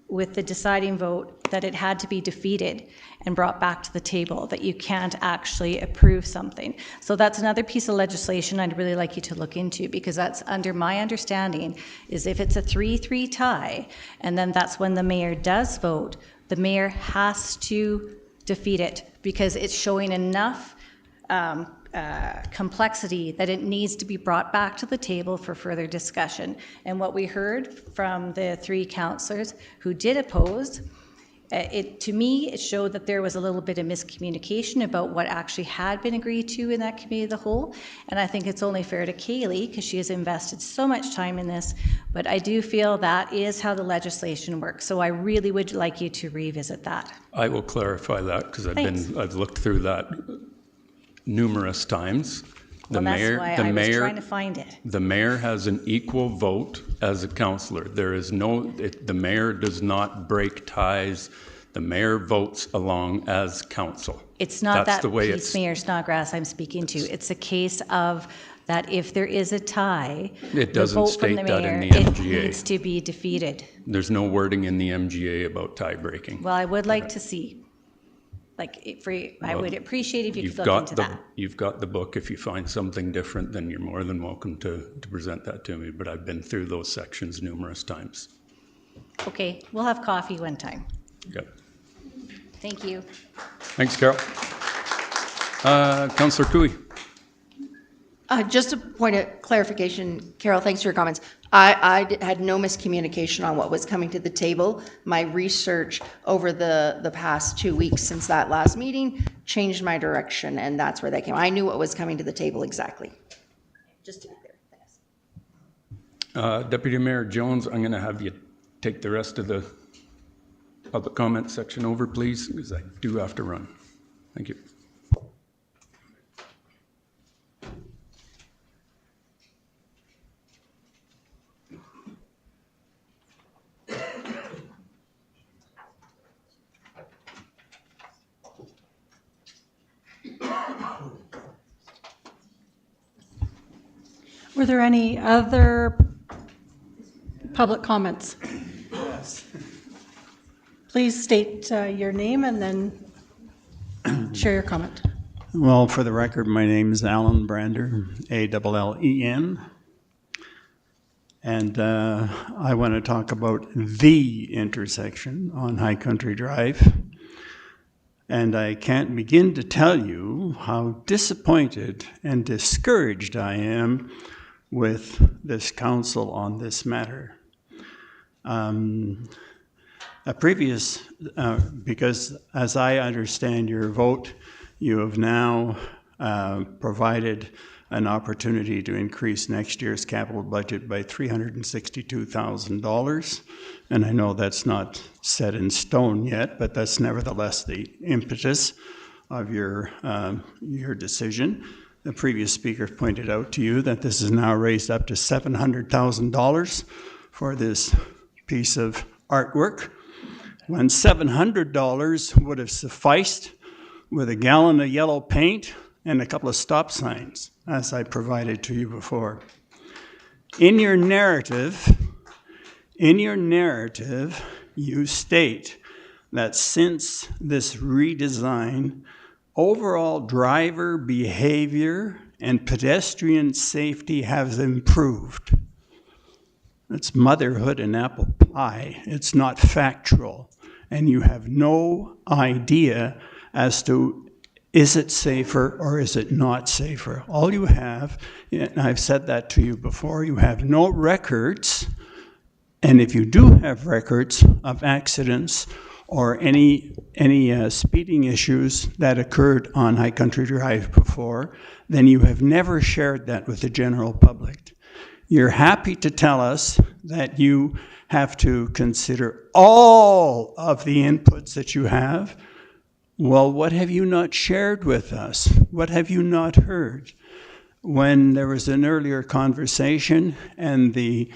with the deciding vote, that it had to be defeated and brought back to the table, that you can't actually approve something. So that's another piece of legislation I'd really like you to look into, because that's under my understanding, is if it's a 3-3 tie, and then that's when the mayor does vote, the mayor has to defeat it, because it's showing enough complexity that it needs to be brought back to the table for further discussion. And what we heard from the 3 councillors who did oppose, to me, it showed that there was a little bit of miscommunication about what actually had been agreed to in that committee of the whole. And I think it's only fair to Kaylee, because she has invested so much time in this, but I do feel that is how the legislation works. So I really would like you to revisit that. I will clarify that, because I've looked through that numerous times. Well, that's why I was trying to find it. The mayor has an equal vote as a councillor. There is the mayor does not break ties. The mayor votes along as council. It's not that piece, Mayor Snodgrass, I'm speaking to. It's a case of that if there is a tie, it doesn't state that in the MGA. MGA. It needs to be defeated. There's no wording in the MGA about tie breaking. Well, I would like to see. I would appreciate if you could look into that. You've got the book. If you find something different, then you're more than welcome to present that to me. But I've been through those sections numerous times. Okay, we'll have coffee one time. Yep. Thank you. Thanks, Carol. Councillor Cooey. Just a point of clarification, Carol, thanks for your comments. I had no miscommunication on what was coming to the table. My research over the past 2 weeks since that last meeting changed my direction, and that's where that came. I knew what was coming to the table exactly. Just to be clear, thanks. Deputy Mayor Jones, I'm going to have you take the rest of the public comment section over, please, because I do have to run. Thank you. Were there any other public comments? Yes. Please state your name and then share your comment. Well, for the record, my name is Alan Brander, A-L-L-E-N. And I want to talk about the intersection on High Country Drive. And I can't begin to tell you how disappointed and discouraged I am with this council on this matter. Because as I understand your vote, you have now provided an opportunity to increase next year's capital budget by $362,000. And I know that's not set in stone yet, but that's nevertheless the impetus of your decision. The previous speaker pointed out to you that this is now raised up to $700,000 for this piece of artwork, when $700 would have sufficed with a gallon of yellow paint and a couple of stop signs, as I provided to you before. In your narrative, you state that since this redesign, overall driver behavior and pedestrian safety has improved. It's motherhood and apple pie. It's not factual. And you have no idea as to is it safer or is it not safer. All you have, and I've said that to you before, you have no records. And if you do have records of accidents or any speeding issues that occurred on High Country Drive before, then you have never shared that with the general public. You're happy to tell us that you have to consider all of the inputs that you have. Well, what have you not shared with us? What have you not heard? When there was an earlier conversation and the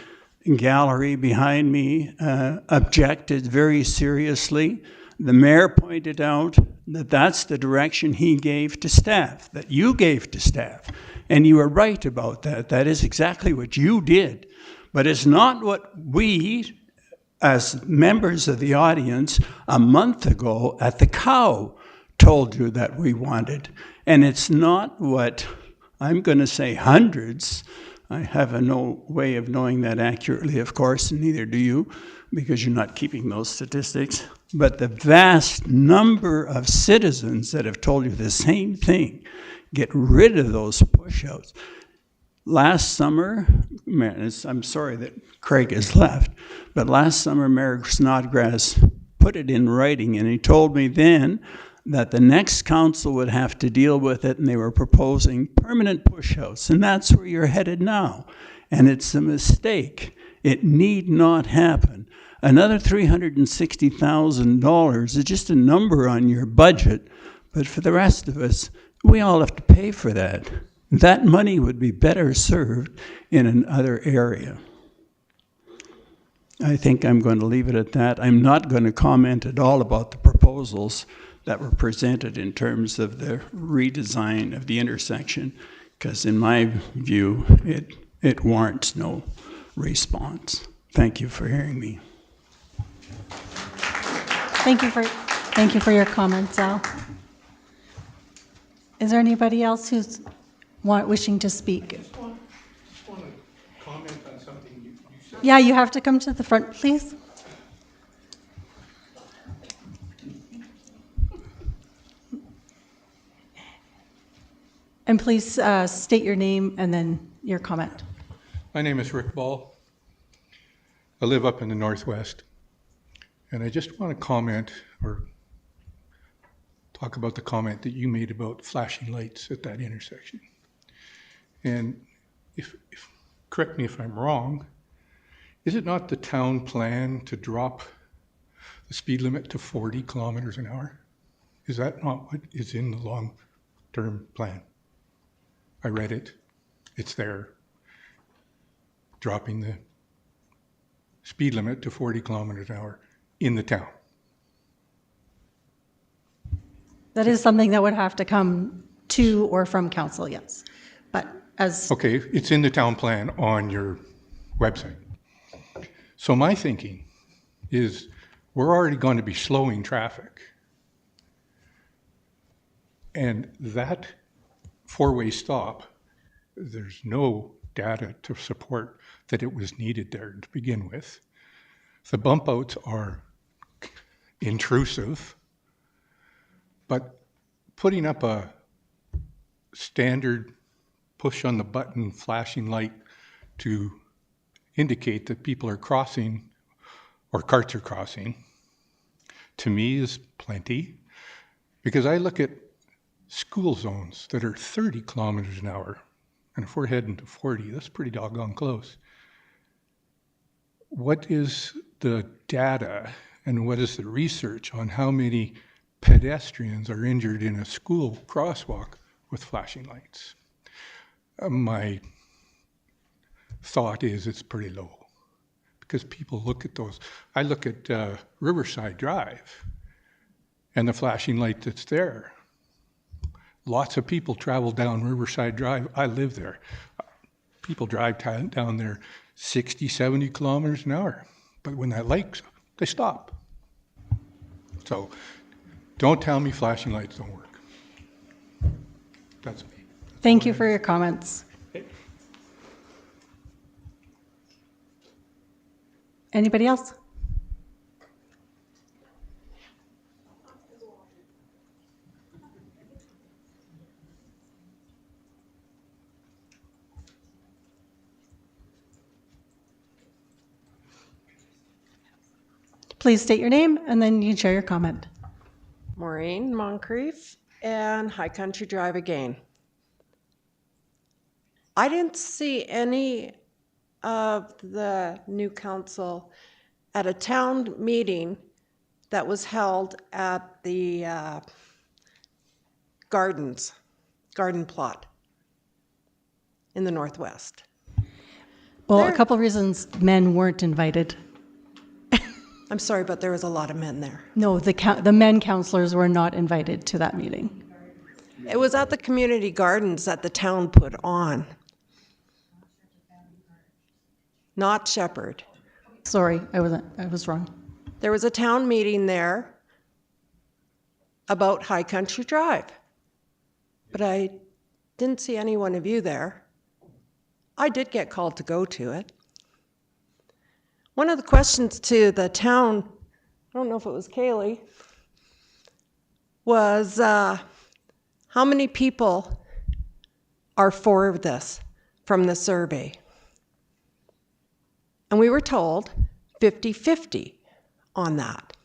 gallery behind me objected very seriously, the mayor pointed out that that's the direction he gave to staff, that you gave to staff. And you were right about that. That is exactly what you did. But it's not what we, as members of the audience, a month ago at the Cow told you that we wanted. And it's not what, I'm going to say hundreds, I have no way of knowing that accurately, of course, and neither do you, because you're not keeping those statistics, but the vast number of citizens that have told you the same thing. Get rid of those push-outs. Last summer, I'm sorry that Craig has left, but last summer Mayor Snodgrass put it in writing, and he told me then that the next council would have to deal with it, and they were proposing permanent push-outs, and that's where you're headed now. And it's a mistake. It need not happen. Another $360,000 is just a number on your budget, but for the rest of us, we all have to pay for that. That money would be better served in another area. I think I'm going to leave it at that. I'm not going to comment at all about the proposals that were presented in terms of the redesign of the intersection, because in my view, it warrants no response. Thank you for hearing me. Thank you for your comments, Al. Is there anybody else who's wishing to speak? I just want to comment on something you said. Yeah, you have to come to the front, please. And please state your name and then your comment. My name is Rick Ball. I live up in the Northwest. And I just want to comment or talk about the comment that you made about flashing lights at that intersection. And correct me if I'm wrong, is it not the town plan to drop the speed limit to 40 kilometers an hour? Is that not what is in the long-term plan? I read it. It's there. Dropping the speed limit to 40 kilometers an hour in the town. That is something that would have to come to or from council, yes. But as... Okay, it's in the town plan on your website. So my thinking is we're already going to be slowing traffic. And that four-way stop, there's no data to support that it was needed there to begin with. The bump outs are intrusive, but putting up a standard push on the button flashing light to indicate that people are crossing or carts are crossing, to me is plenty, because I look at school zones that are 30 kilometers an hour, and if we're heading to 40, that's pretty doggone close. What is the data and what is the research on how many pedestrians are injured in a school crosswalk with flashing lights? My thought is it's pretty low, because people look at those. I look at Riverside Drive and the flashing light that's there. Lots of people travel down Riverside Drive. I live there. People drive down there 60, 70 kilometers an hour. But when that light's, they stop. So don't tell me flashing lights don't work. That's me. Thank you for your comments. Anybody else? Please state your name and then you can share your comment. Maureen Moncrief and High Country Drive again. I didn't see any of the new council at a town meeting that was held at the garden plot in the Northwest. Well, a couple of reasons men weren't invited. I'm sorry, but there was a lot of men there. No, the men councillors were not invited to that meeting. It was at the community gardens that the town put on. Not Shepherd. Sorry, I was wrong. There was a town meeting there about High Country Drive, but I didn't see any one of you there. I did get called to go to it. One of the questions to the town, I don't know if it was Kaylee, was how many people are for this from the survey? And we were told 50-50 on that.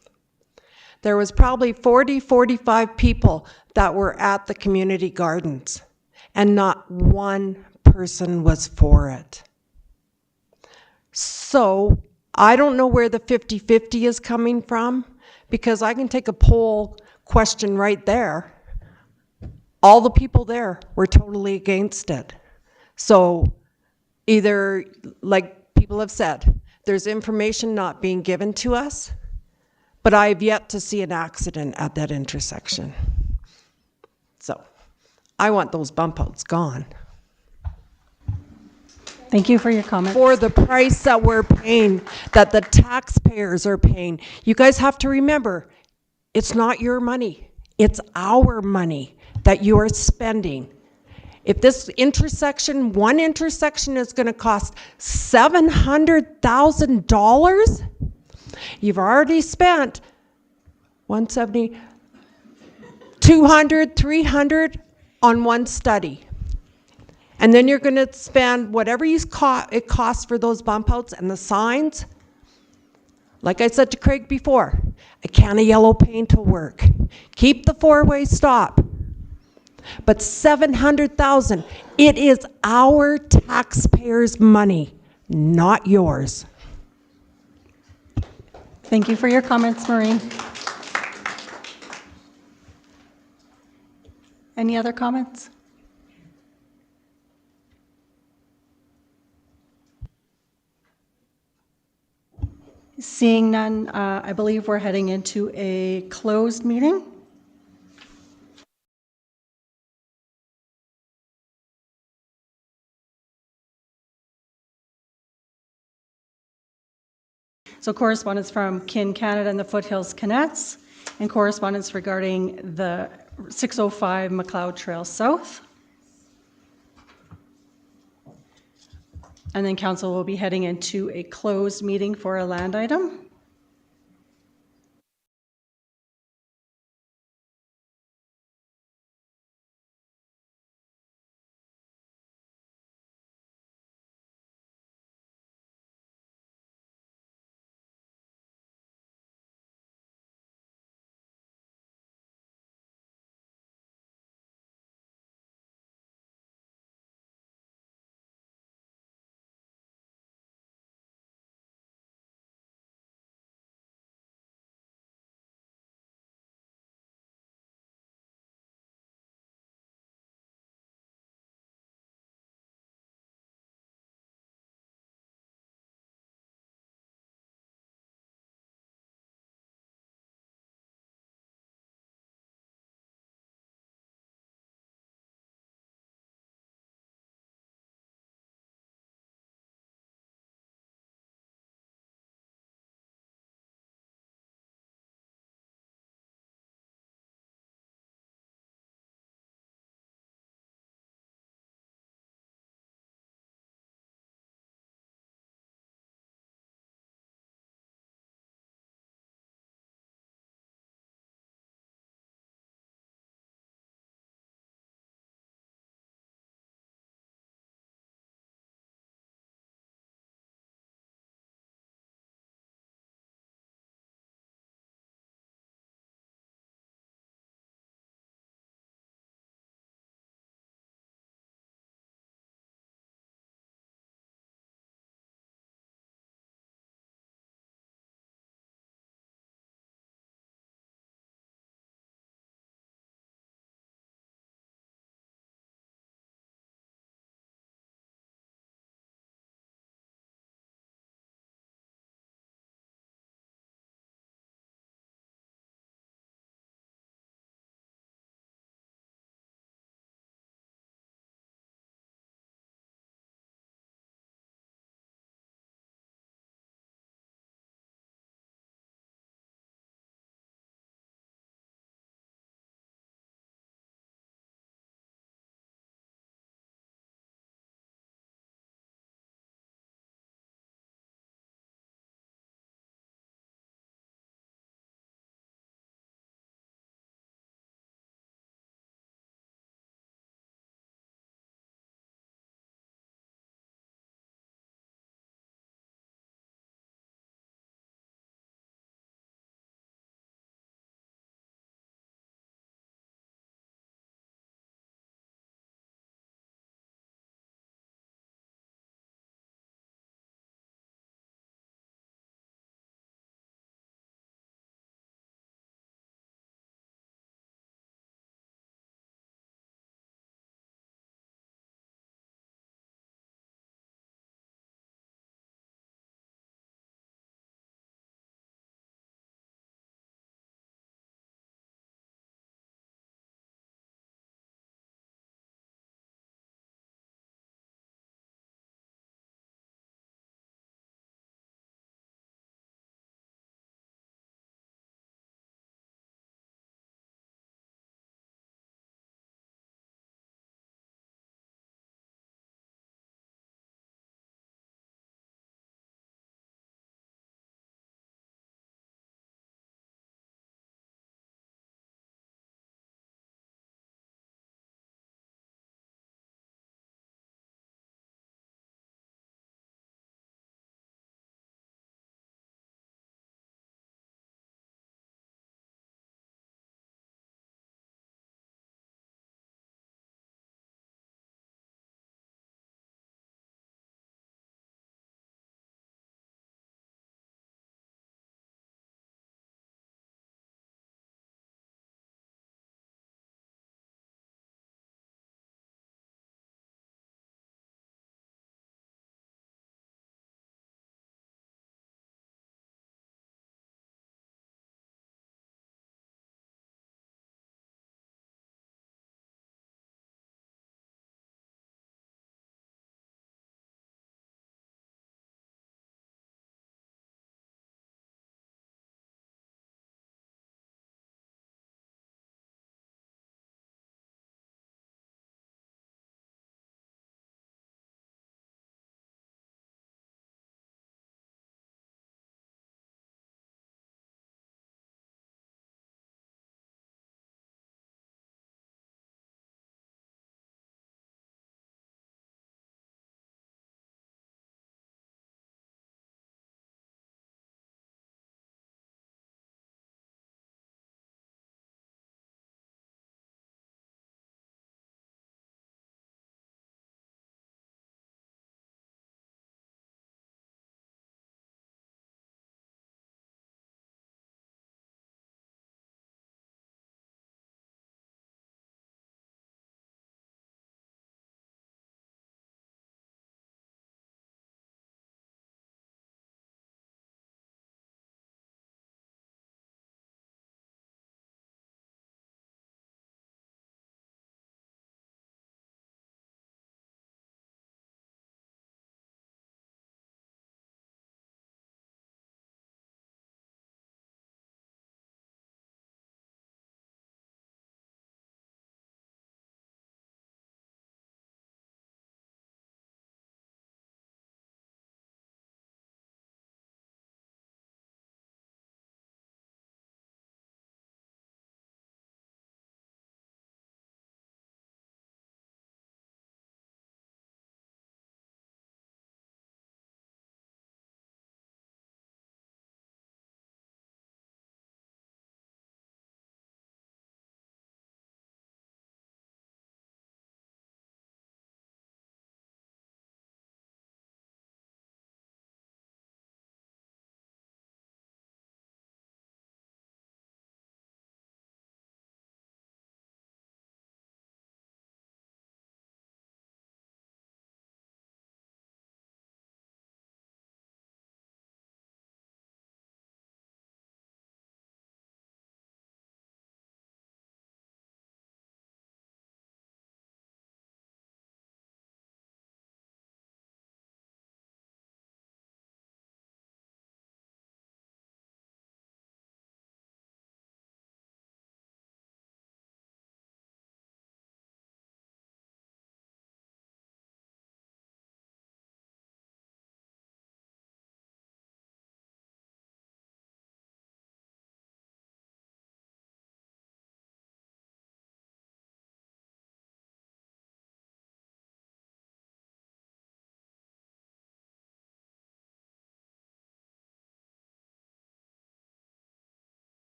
There was probably 40, 45 people that were at the community gardens, and not one person was for it. So I don't know where the 50-50 is coming from, because I can take a poll question right there. All the people there were totally against it. So either, like people have said, there's information not being given to us, but I have yet to see an accident at that intersection. So I want those bump outs gone. Thank you for your comment. For the price that we're paying, that the taxpayers are paying. You guys have to remember, it's not your money. It's our money that you are spending. If this intersection, one intersection is going to cost $700,000, you've already spent 170, 200, 300 on one study. And then you're going to spend whatever it costs for those bump outs and the signs. Like I said to Craig before, a can of yellow paint will work. Keep the four-way stop. But $700,000, it is our taxpayers' money, not yours. Thank you for your comments, Maureen. Any other comments? Seeing none, I believe we're heading into a closed meeting. So correspondence from Kin Canada and the Foothills Canuts, and correspondence regarding the 605 McLeod Trail South. And then council will be heading into a closed meeting for a land item.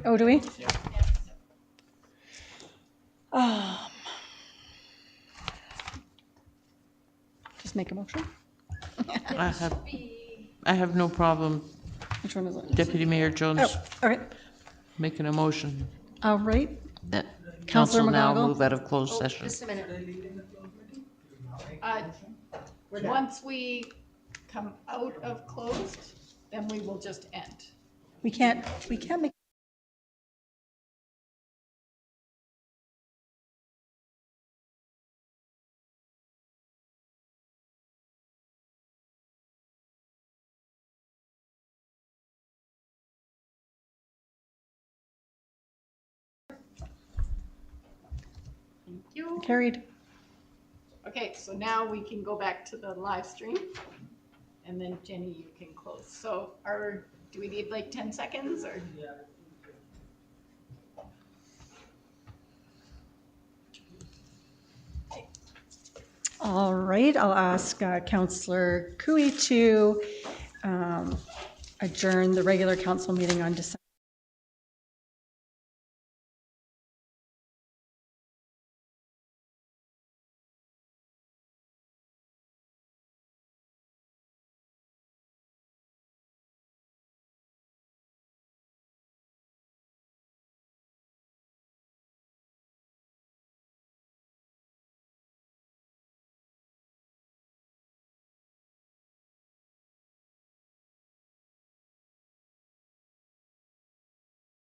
Oh, do we? Just make a motion? I have no problem. Which one is it? Deputy Mayor Jones Oh, okay. making a motion All right. that Councillor council now McGonigal? move out of closed session. Just a minute. Once we come out of closed, then we will just end. We can't make. Thank you. Carried. Okay, so now we can go back to the live stream. And then Jenny, you can close. So do we need like 10 seconds or? All right, I'll ask Councillor Cooey to adjourn the regular council meeting on December